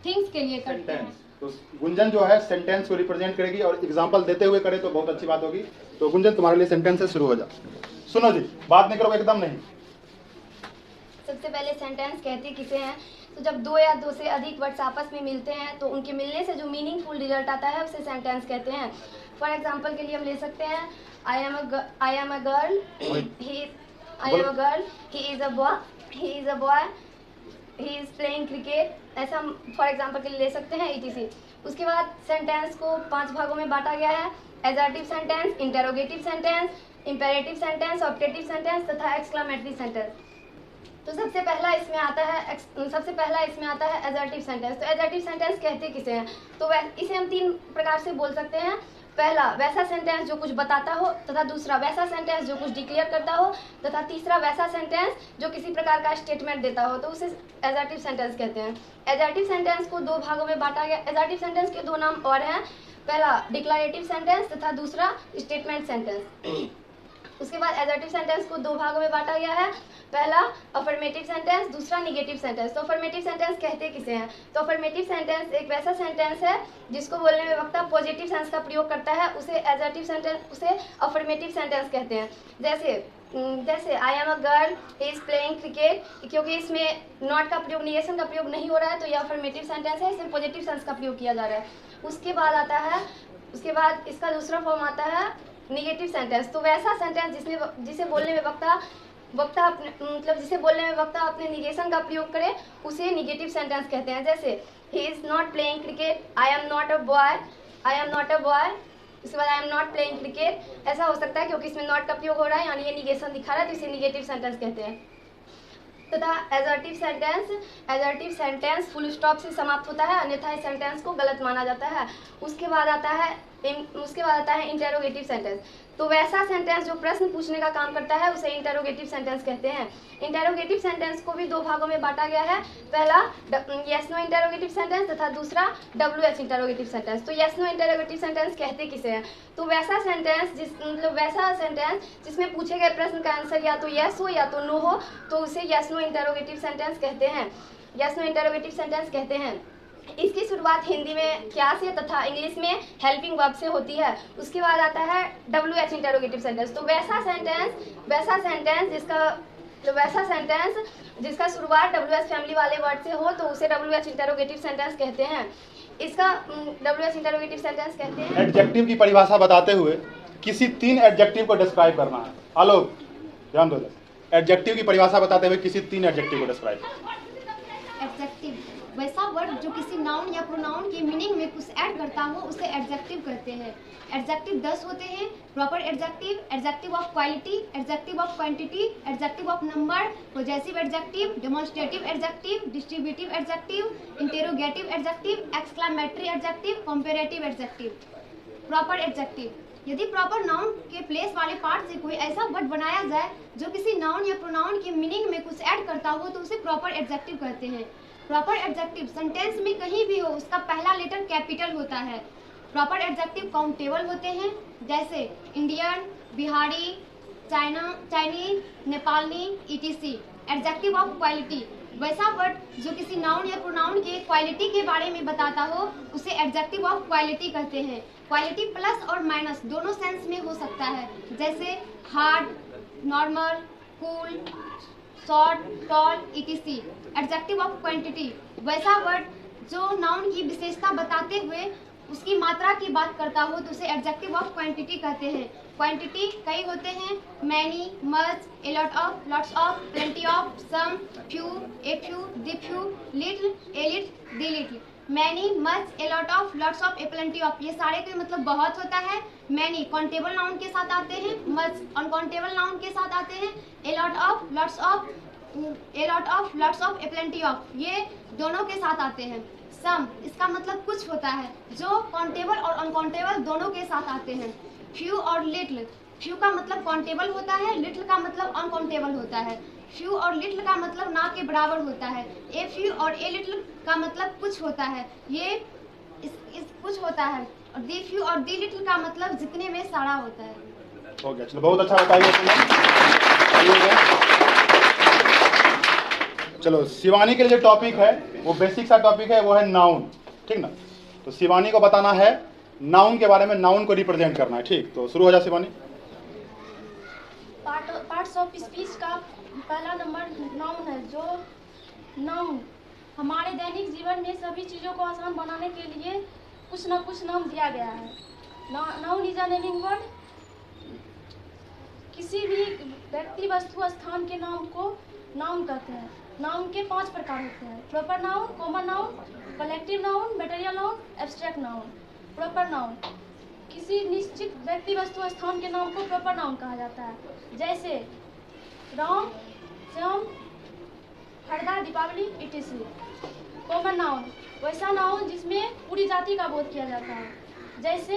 थिंग्स के लिए करते हैं। तो गुंजन जो है सेंटेंस को रिप्रेजेंट करेगी और एग्जांपल देते हुए करे तो बहुत अच्छी बात होगी। तो गुंजन तुम्हारे लिए सेंटेंस से शुरू हो जा। सुनो जी, बात नहीं करो एकदम नहीं। सबसे पहले सेंटेंस कहते किसे हैं? तो जब 2 या 2 से अधिक वर्ड्स आपस में मिलते हैं तो उनके मिलने से जो मीनिंगफुल रिजल्ट आता है उसे सेंटेंस कहते हैं। फॉर एग्जांपल के लिए हम ले सकते हैं I am a girl, he is a boy, he is playing cricket. ऐसा हम फॉर एग्जांपल के लिए ले सकते हैं etc। उसके बाद सेंटेंस को 5 भागों में बांटा गया है, assertive sentence, interrogative sentence, imperative sentence, optative sentence तथा एक्सक्लेमेटरी सेंटेंस। तो सबसे पहला इसमें आता है एजर्टिव सेंटेंस। तो एजर्टिव सेंटेंस कहते किसे हैं? तो इसे हम 3 प्रकार से बोल सकते हैं। पहला वैसा सेंटेंस जो कुछ बताता हो, तथा दूसरा वैसा सेंटेंस जो कुछ डिक्लेयर करता हो, तथा तीसरा वैसा सेंटेंस जो किसी प्रकार का स्टेटमेंट देता हो, तो उसे एजर्टिव सेंटेंस कहते हैं। एजर्टिव सेंटेंस को 2 भागों में बांटा गया। एजर्टिव सेंटेंस के 2 नाम और हैं, पहला डिक्लेरेटिव सेंटेंस तथा दूसरा स्टेटमेंट सेंटेंस। उसके बाद एजर्टिव सेंटेंस को 2 भागों में बांटा गया है, पहला अफर्मेटिव सेंटेंस, दूसरा निगेटिव सेंटेंस। तो अफर्मेटिव सेंटेंस कहते किसे हैं? तो अफर्मेटिव सेंटेंस एक वैसा सेंटेंस है जिसको बोलने में वक्ता पॉजिटिव सेंस का प्रयोग करता है, उसे अफर्मेटिव सेंटेंस कहते हैं। जैसे I am a girl, he is playing cricket, क्योंकि इसमें नॉट का प्रयोग, निगेशन का प्रयोग नहीं हो रहा है तो यह अफर्मेटिव सेंटेंस है, इसमें पॉजिटिव सेंस का प्रयोग किया जा रहा है। उसके बाद इसका दूसरा फॉर्म आता है निगेटिव सेंटेंस। तो वैसा सेंटेंस जिसे बोलने में वक्ता अपने निगेशन का प्रयोग करे उसे निगेटिव सेंटेंस कहते हैं। जैसे he is not playing cricket, I am not a boy, उसके बाद I am not playing cricket. ऐसा हो सकता है क्योंकि इसमें नॉट का प्रयोग हो रहा है यानी ये निगेशन दिखा रहा है, तो इसे निगेटिव सेंटेंस कहते हैं। तथा एजर्टिव सेंटेंस फुल स्टॉप से समाप्त होता है, अन्यथा इस सेंटेंस को गलत माना जाता है। उसके बाद आता है इंटेरोगेटिव सेंटेंस। तो वैसा सेंटेंस जो प्रश्न पूछने का काम करता है उसे इंटेरोगेटिव सेंटेंस कहते हैं। इंटेरोगेटिव सेंटेंस को भी 2 भागों में बांटा गया है, पहला यस नो इंटेरोगेटिव सेंटेंस तथा दूसरा WH इंटेरोगेटिव सेंटेंस। तो यस नो इंटेरोगेटिव सेंटेंस कहते किसे हैं? तो वैसा सेंटेंस जिसमें पूछे गए प्रश्न का आंसर या तो यस हो या तो नो हो, तो उसे यस नो इंटेरोगेटिव सेंटेंस कहते हैं। इसकी शुरुआत हिंदी में क्या से तथा इंग्लिश में हेल्पिंग वर्ब से होती है। उसके बाद आता है WH इंटरोगेटिव सेंटेंस। तो वैसा सेंटेंस जिसका शुरुआत WH फैमिली वाले वर्ड से हो तो उसे WH इंटरोगेटिव सेंटेंस कहते हैं। इसका WH इंटरोगेटिव सेंटेंस कहते हैं। एडजेक्टिव की परिभाषा बताते हुए किसी 3 एडजेक्टिव को डिस्क्राइब करना है। आलोक ध्यान दो। एडजेक्टिव की परिभाषा बताते हुए किसी 3 एडजेक्टिव को डिस्क्राइब। एडजेक्टिव वैसा वर्ड जो किसी नाउन या प्रोनाउन की मीनिंग में कुछ ऐड करता हो उसे एडजेक्टिव कहते हैं। एडजेक्टिव 10 होते हैं। Proper adjective, adjective of quality, adjective of quantity, adjective of number, possessive adjective, demonstrative adjective, distributive adjective, interrogative adjective, exclamatory adjective, comparative adjective. Proper adjective यदि प्रॉपर नाउन के प्लेस वाले पार्ट से कोई ऐसा वर्ड बनाया जाए जो किसी नाउन या प्रोनाउन की मीनिंग में कुछ ऐड करता हो तो उसे प्रॉपर एडजेक्टिव कहते हैं। प्रॉपर एडजेक्टिव सेंटेंस में कहीं भी हो उसका पहला लेटर कैपिटल होता है। प्रॉपर एडजेक्टिव काउंटेबल होते हैं, जैसे Indian, Bihari, Chinese, Nepali, ETC। Adjective of quality वैसा वर्ड जो किसी नाउन या प्रोनाउन के क्वालिटी के बारे में बताता हो उसे एडजेक्टिव ऑफ क्वालिटी कहते हैं। क्वालिटी प्लस और माइनस दोनों सेंस में हो सकता है, जैसे hard, normal, cool, short, tall, ETC। Adjective of quantity वैसा वर्ड जो नाउन की विशेषता बताते हुए उसकी मात्रा की बात करता हो तो उसे एडजेक्टिव ऑफ क्वांटिटी कहते हैं। क्वांटिटी कई होते हैं, many, much, a lot of, lots of, plenty of, some, few, a few, the few, little, a little, the little. Many, much, a lot of, lots of, a plenty of, ये सारे के मतलब बहुत होता है। मैनी काउंटेबल नाउन के साथ आते हैं, मच अनकाउंटेबल नाउन के साथ आते हैं, ए lot of, lots of, A lot of, lots of, a plenty of, ये दोनों के साथ आते हैं। सम इसका मतलब कुछ होता है जो काउंटेबल और अनकाउंटेबल दोनों के साथ आते हैं। फ्यू और लिटिल, फ्यू का मतलब काउंटेबल होता है, लिटिल का मतलब अनकाउंटेबल होता है। फ्यू और लिटिल का मतलब ना के बराबर होता है। ए फ्यू और ए लिटिल का मतलब कुछ होता है, ये इस कुछ होता है। और दी फ्यू और दी लिटिल का मतलब जितने में सारा होता है। हो गया, चलो बहुत अच्छा बताइए तुमने। चलो शिवानी के लिए जो टॉपिक है वो बेसिक सा टॉपिक है, वो है नाउन, ठीक ना। तो शिवानी को बताना है नाउन के बारे में, नाउन को रिप्रेजेंट करना है, ठीक। तो शुरू हो जा शिवानी। पार्ट्स ऑफ स्पीच का पहला नंबर नाउन है। जो नाउन हमारे दैनिक जीवन में सभी चीज़ों को आसान बनाने के लिए कुछ न कुछ नाम दिया गया है। Noun is a naming word. किसी भी व्यक्ति, वस्तु, स्थान के नाम को नाउन कहते हैं। नाउन के 5 प्रकार होते हैं: proper noun, common noun, collective noun, material noun, abstract noun. Proper noun किसी निश्चित व्यक्ति, वस्तु, स्थान के नाम को प्रॉपर नाउन कहा जाता है, जैसे Ram, Shyam, Harda, Deepawali, ETC। Common noun वैसा नाउन जिसमें पूरी जाति का बोध किया जाता है, जैसे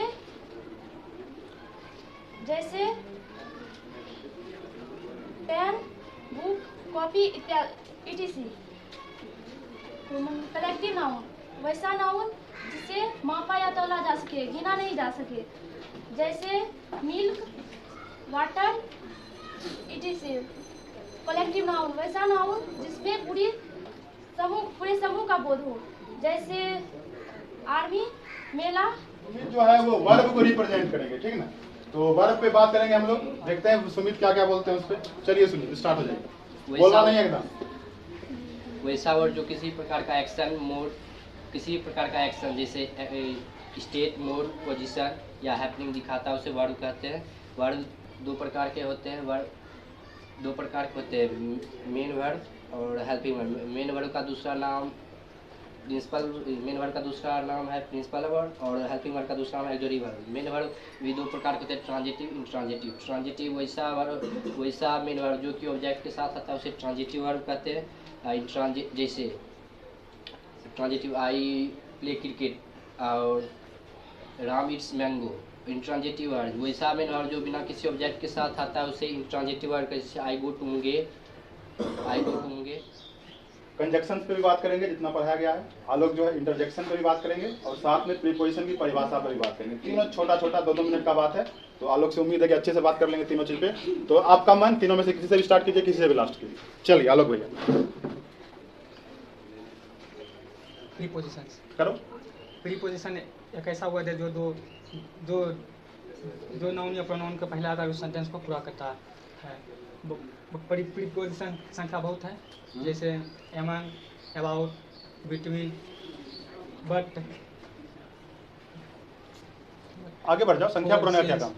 पेन, बुक, कॉपी इत्यादि, ETC। कलेक्टिव नाउन वैसा नाउन जिसे मापा या तौला जा सके, गिना नहीं जा सके, जैसे milk, water, ETC। Collective noun वैसा नाउन जिसमें पूरे समूह का बोध हो, जैसे आर्मी, मेला। जो है वो वर्ब को रिप्रेजेंट करेंगे, ठीक ना। तो वर्ब पे बात करेंगे हम लोग, देखते हैं सुमित क्या क्या बोलते हैं उस पर। चलिए सुमित, स्टार्ट हो जाएगा, बोलना नहीं एकदम। वैसा वर्ड जो किसी प्रकार का एक्शन, मोड, किसी प्रकार का एक्शन जैसे स्टेट, मोड, पोजीशन या हैपनिंग दिखाता है उसे वर्ड कहते हैं। वर्ड 2 प्रकार के होते हैं। मेन वर्ड और हेल्पिंग वर्ड। मेन वर्ड का दूसरा नाम प्रिंसिपल, मेन वर्ड का दूसरा नाम है प्रिंसिपल वर्ड और हेल्पिंग वर्ड का दूसरा नाम है ऑक्सिलरी वर्ड। मेन वर्ड भी 2 प्रकार के होते हैं: ट्रांजिटिव, इंट्रांजिटिव। ट्रांजिटिव वैसा मेन वर्ड जो कि ऑब्जेक्ट के साथ आता है उसे ट्रांजिटिव वर्ड कहते हैं। जैसे ट्रांजिटिव, आई प्ले क्रिकेट और Ram it's mango. Intransitive word वैसा मेन वर्ड जो बिना किसी ऑब्जेक्ट के साथ आता है उसे इंट्रांजिटिव वर्ड कहते हैं। जैसे आई गो टू मुंगे। कंजक्शंस पे भी बात करेंगे जितना पढ़ाया गया है। आलोक जो है इंटरजेक्शन पे भी बात करेंगे और साथ में प्रीपोजिशन की परिभाषा पर भी बात करेंगे। तीनों छोटा 2-2 मिनट का बात है। तो आलोक से उम्मीद है कि अच्छे से बात कर लेंगे तीनों चीज पे। तो आपका मन तीनों में से किसी से भी स्टार्ट कीजिए, किसी से भी लास्ट कीजिए। चलिए आलोक भैया। प्रीपोजिशंस करो। प्रीपोजिशन एक ऐसा वर्ड है जो जो नाउन या प्रोनाउन का पहला आकर उस सेंटेंस को पूरा करता है। प्रीपोजिशन संख्या बहुत है, जैसे एमंग, अबाउट, बिटवीन, बट। आगे बढ़ जाओ, संख्या प्रोनाउन क्या काम?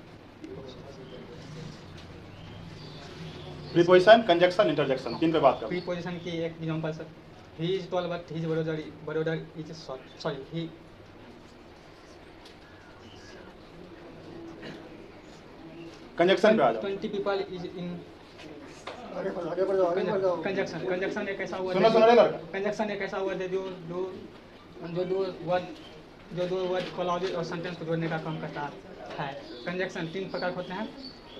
प्रीपोजिशन, कंजक्शन, इंटरजेक्शन, तीन पे बात करो। प्रीपोजिशन की एक example sir, he is tall but his brother is sorry he. Conjunction पे आ जाओ। 20 पीपल इज इन। आगे बढ़ जाओ। कंजक्शन एक ऐसा वर्ड सुनो रे लड़का। कंजक्शन एक ऐसा वर्ड है जो दो वर्ड क्लॉज और सेंटेंस को जोड़ने का काम करता है। कंजक्शन तीन प्रकार के होते हैं,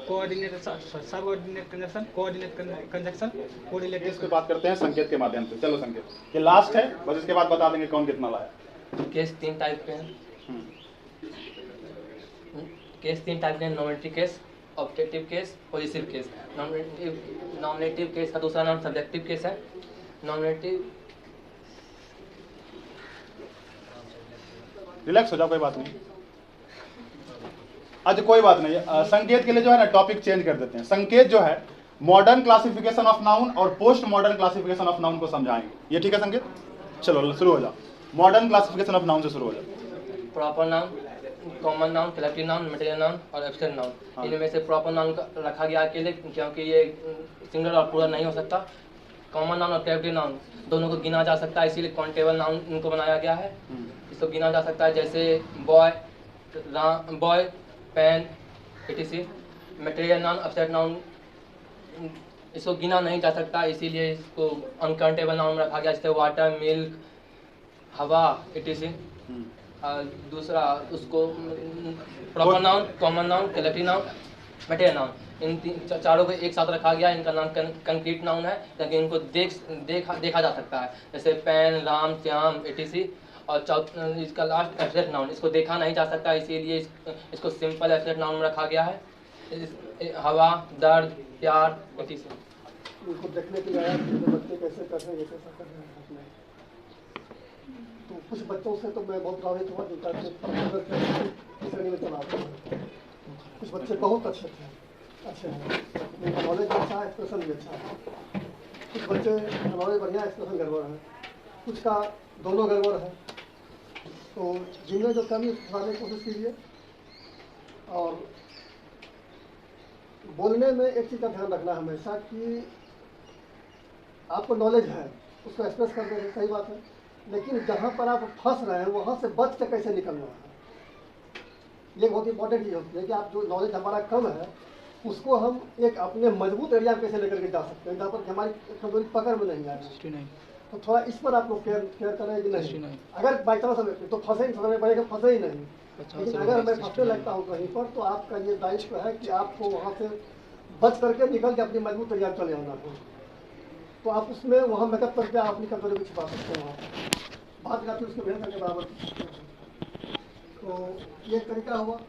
coordinate, subordinate conjunction, coordinate conjunction, correlative. इस पे बात करते हैं संकेत के माध्यम से। चलो संकेत, ये लास्ट है, बस इसके बाद बता देंगे कौन कितना लाया। केस 3 टाइप के हैं। केस 3 टाइप के हैं, nominative case, objective case, positive case. Nominative case का दूसरा नाम सब्जेक्टिव केस है। नॉमिनेटिव, रिलैक्स हो जाओ, कोई बात नहीं। अच्छा कोई बात नहीं, संकेत के लिए जो है ना टॉपिक चेंज कर देते हैं। संकेत जो है मॉडर्न क्लासिफिकेशन ऑफ नाउन और post modern classification of noun को समझाएंगे। ये ठीक है संकेत? चलो शुरू हो जाओ, मॉडर्न क्लासिफिकेशन ऑफ नाउन से शुरू हो जाओ। Proper noun, common noun, collective noun, material noun और एब्स्ट्रैक्ट नाउन। इनमें से प्रॉपर नाउन रखा गया अकेले, क्योंकि ये सिंगल और पूरा नहीं हो सकता। कॉमन नाउन और कलेक्टिव नाउन दोनों को गिना जा सकता है, इसीलिए काउंटेबल नाउन इनको बनाया गया है। इसको गिना जा सकता है, जैसे boy, pen, etc। Material noun, abstract noun इसको गिना नहीं जा सकता, इसीलिए इसको अनकाउंटेबल नाउन रखा गया, जैसे वाटर, मिल्क, हवा, etc। दूसरा उसको proper noun, common noun, collective noun, material noun, इन चारों को एक साथ रखा गया। इनका नाम कंक्रीट नाउन है, क्योंकि इनको देखा जा सकता है, जैसे पेन, राम, श्याम, etc। और इसका लास्ट एब्स्ट्रैक्ट नाउन, इसको देखा नहीं जा सकता, इसीलिए इसको सिंपल एब्स्ट्रैक्ट नाउन में रखा गया है। हवा, दर्द, प्यार, etc। उनको देखने के लिए आया कि बच्चे कैसे कर रहे हैं, कैसा कर रहे हैं। तो कुछ बच्चों से तो मैं बहुत प्रभावित हुआ, जो श्रेणी में चला था। कुछ बच्चे बहुत अच्छे हैं, उनका नॉलेज अच्छा है, एक्सप्रेशन भी अच्छा है। कुछ बच्चे नॉलेज बढ़िया, एक्सप्रेशन गड़बड़ है, कुछ का दोनों गड़बड़ है। तो जिनमें जो कमी सुधारने की कोशिश कीजिए। और बोलने में एक चीज़ का ध्यान रखना हमेशा कि आपको नॉलेज है, उसको एक्सप्रेस कर देंगे, सही बात है, लेकिन जहाँ पर आप फंस रहे हैं वहाँ से बच के कैसे निकलना है, ये बहुत इंपॉर्टेंट चीज़ होती है। कि आप जो नॉलेज हमारा कम है उसको हम एक अपने मजबूत एरिया कैसे लेकर के जा सकते हैं, जहाँ पर हमारी कमजोरी पकड़ में नहीं आ रही। तो थोड़ा इस पर आप लोग केयर करें कि नहीं। अगर बाई चांस तो फंसे ही समझ पड़ेगा, फंसे ही नहीं, लेकिन अगर मैं फंसने लगता हूँ कहीं पर, तो आपका ये दायित्व है कि आपको वहाँ से बच करके निकल के अपनी मजबूत एरिया चले आना है। तो आप उसमें वहाँ मेकअप करके आप अपनी कमजोरी को छिपा सकते हैं, वहाँ बात करके उसको भेज करके बराबर। तो ये तरीका हुआ।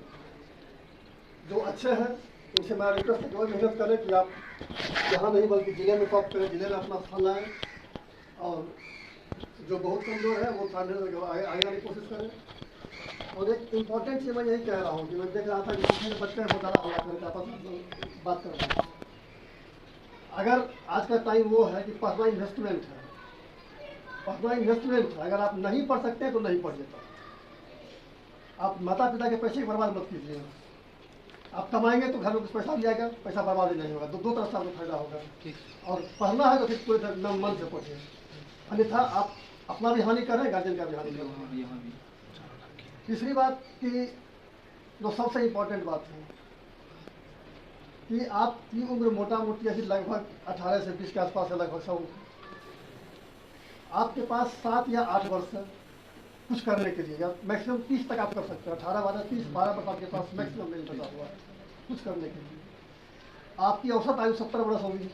जो अच्छे हैं उनसे मैं रिक्वेस्ट है कि मेहनत करें कि आप यहाँ नहीं बल्कि जिले में टॉप करें, जिले में अपना स्थान लाएँ। और जो बहुत कमजोर है वो आगे आने की कोशिश करें। और एक इम्पॉर्टेंट चीज़ मैं यही कह रहा हूँ कि मैं देख रहा था कि किसी बच्चे बहुत ज़्यादा हल्ला करके आपस में बात कर रहे हैं। अगर आज का टाइम वो है कि पढ़ना इन्वेस्टमेंट है, पढ़ना इन्वेस्टमेंट है। अगर आप नहीं पढ़ सकते हैं तो नहीं पढ़िए। आप माता पिता के पैसे बर्बाद मत कीजिए। आप कमाएंगे तो घर में कुछ पैसा भी आएगा, पैसा बर्बाद ही नहीं होगा। दो तरफ से आपको फायदा होगा। और पढ़ना है तो फिर पूरे मन से पढ़िए, अन्यथा आप अपना भी हानि करें, गार्जियन का भी हानि करें। तीसरी बात कि जो सबसे इम्पोर्टेंट बात है कि आपकी उम्र मोटा मोटी अभी लगभग 18 से 20 के आसपास है, लगभग सब। आपके पास 7 या 8 वर्ष है कुछ करने के लिए, या मैक्सिमम 30 तक आप कर सकते हैं। 18, 12, 30, 12 वर्ष आपके पास मैक्सिमम नहीं बचा हुआ है कुछ करने के लिए। आपकी औसत आयु 70 वर्ष होगी,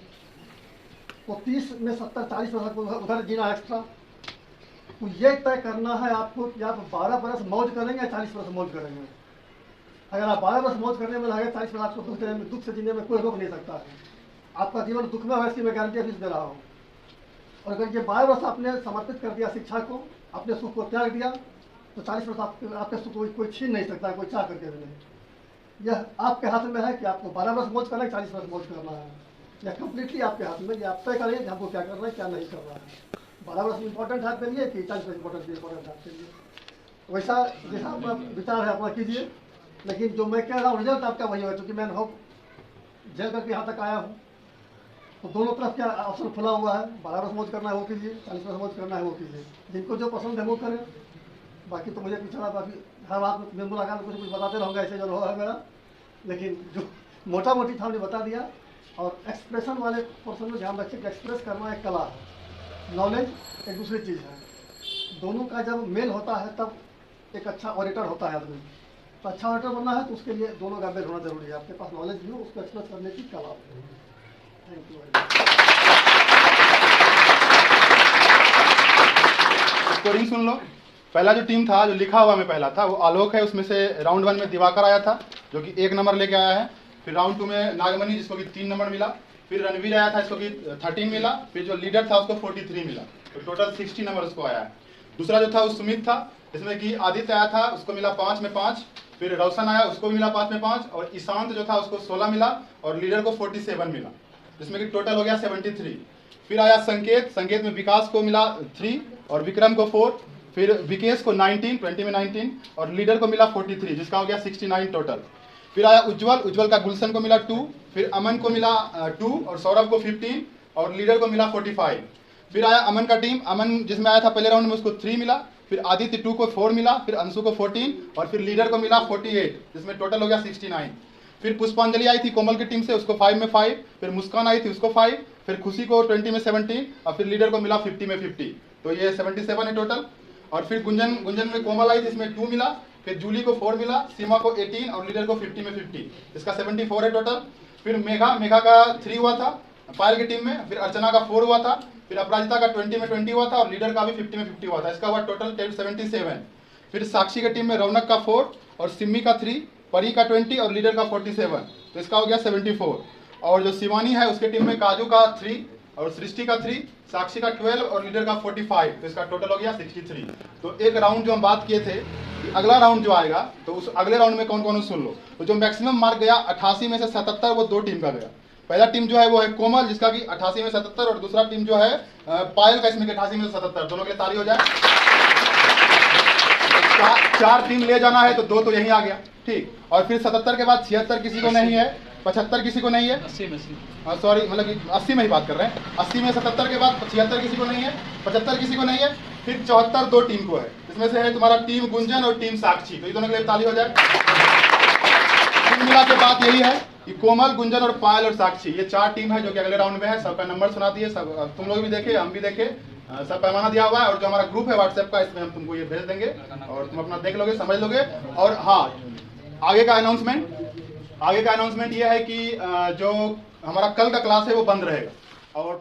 तो 30 में 70, 40 वर्ष उधर जीना एक्स्ट्रा। तो ये तय करना है आपको कि आप 12 वर्ष मौज करेंगे या 40 वर्ष मौज करेंगे। अगर आप 12 वर्ष मौज करने में लगे, 40 वर्ष आपको दुख से जीने में कोई रोक नहीं सकता है। आपका जीवन दुख में है, इसकी मैं गारंटी अभी दे रहा हूँ। और अगर ये 12 वर्ष आपने समर्पित कर दिया शिक्षा को, अपने सुख को त्याग दिया तो 40% आपके सुख को कोई छीन नहीं सकता, कोई चाह करके भी नहीं। यह आपके हाथ में है कि आपको 12 वर्ष मौज करना है, 40 वर्ष मौज करना है। यह कम्प्लीटली आपके हाथ में, आप तय करें कि हमको क्या करना है, क्या नहीं करना है। 12 वर्ष इंपॉर्टेंट है आपके लिए कि 40 वर्ष इंपॉर्टेंट है आपके लिए, वैसा जैसा अपना विचार है अपना कीजिए। लेकिन जो मैं कह रहा हूँ रिजल्ट आपका वही है, क्योंकि मैं होप जेल करके यहाँ तक आया हूँ, तो दोनों तरफ क्या ऑप्शन खुला हुआ है। 12 वर्ष मौज करना है वो कीजिए, 40 वर्ष मौज करना है वो कीजिए, जिनको जो पसंद है वो करें। बाकी तो मुझे पिछड़ा, बाकी हर बात में मुलाकात कुछ बताते रहूँगा, ऐसे जो है मेरा। लेकिन जो मोटा मोटी था हमने बता दिया। और एक्सप्रेशन वाले पर्सन में ध्यान रखिए कि एक्सप्रेस करना एक कला है, नॉलेज एक दूसरी चीज़ है। दोनों का जब मेल होता है तब एक अच्छा ऑडिटर होता है आदमी। तो अच्छा ऑडिटर बनना है तो उसके लिए दोनों का मेल होना जरूरी है। आपके पास नॉलेज भी हो, उसको एक्सप्रेस करने की कला हो। Thank you. स्कोरिंग सुन लो। पहला जो टीम था, जो लिखा हुआ में पहला था, वो आलोक है। उसमें से राउंड 1 में दिवाकर आया था जो कि 1 नंबर लेके आया है। फिर राउंड 2 में नागमणि जिसको कि 3 नंबर मिला। फिर रणवीर आया था, इसको कि 13 मिला। फिर जो लीडर था उसको 43 मिला। तो टोटल 60 नंबर उसको आया है। दूसरा जो था वो सुमित था, इसमें कि आदित्य आया था, उसको मिला 5 में 5। फिर रोशन आया, उसको भी मिला 5 में 5। और ईशांत जो था उसको 16 मिला और लीडर को 47 मिला, जिसमें कि टोटल हो गया 73। फिर आया संकेत, संकेत में विकास को मिला 3 और विक्रम को 4। फिर विकेश को 19, 20 में 19 और लीडर को मिला 43, जिसका हो गया 69 टोटल। फिर आया उज्जवल, उज्जवल का गुलशन को मिला 2। फिर अमन को मिला 2 और सौरभ को 15 और लीडर को मिला 45। फिर आया अमन का टीम, अमन जिसमें आया था पहले राउंड में, उसको 3 मिला। फिर आदित्य 2 को 4 मिला। फिर अंशु को 14 और फिर लीडर को मिला 48, जिसमें टोटल हो गया 69। फिर पुष्पांजलि आई थी कोमल की टीम से, उसको 5 में 5। फिर मुस्कान आई थी, उसको 5। फिर खुशी को 20 में 17 और फिर लीडर को मिला 50 में 50। तो ये 77 है टोटल। और फिर गुंजन में कोमल आई थी, इसमें 2 मिला। फिर जूली को 4 मिला, सीमा को 18 और लीडर को 50 में 50, इसका 74 है टोटल। फिर मेघा का 3 हुआ था पायल की टीम में। फिर अर्चना का 4 हुआ था। फिर अपराजिता का 20 में 20 हुआ था और लीडर का भी 50 में 50 हुआ था, इसका हुआ टोटल 77। फिर साक्षी की टीम में रौनक का 4 और सिम्मी का 3, परी का 20 और लीडर का 47, तो इसका हो गया 74। और जो शिवानी है उसके टीम में काजू का 3 और सृष्टि का 3, साक्षी का 12 और लीडर का 45, तो इसका टोटल हो गया 63। तो एक राउंड जो हम बात किए थे कि अगला राउंड जो आएगा तो उस अगले राउंड में कौन कौन सुन लो। तो जो मैक्सिमम मार्क गया 88 में से 77, वो 2 टीम का गया। पहला टीम जो है वो है कोमल, जिसका कि 88 में 77, और दूसरा टीम जो है पायल का, इसमें 88 में 77। दोनों के लिए ताली हो जाए। 4 टीम ले जाना है तो 2 तो यहीं आ गया, ठीक। और फिर 77 के बाद 76 किसी को नहीं है, 75 किसी को नहीं है, 80 सॉरी, मतलब कि 80 में ही बात कर रहे हैं। 80 में 77 के बाद 76 किसी को नहीं है, 75 किसी को नहीं है। फिर 74 2 टीम को है, इसमें से है तुम्हारा टीम गुंजन और टीम साक्षी, तो ये दोनों के लिए ताली हो जाए। कुल मिला के बात यही है कि कोमल, गुंजन और पायल और साक्षी, ये 4 टीम है जो कि अगले राउंड में है। सबका नंबर सुना दिए, सब तुम लोग भी देखे, हम भी देखे, सब पैमाना दिया हुआ है। और जो हमारा ग्रुप है व्हाट्सएप का, इसमें हम तुमको ये भेज देंगे और तुम अपना देख लोगे, समझ लोगे। और हाँ, आगे का अनाउंसमेंट ये है कि जो हमारा कल का क्लास है वो बंद रहेगा और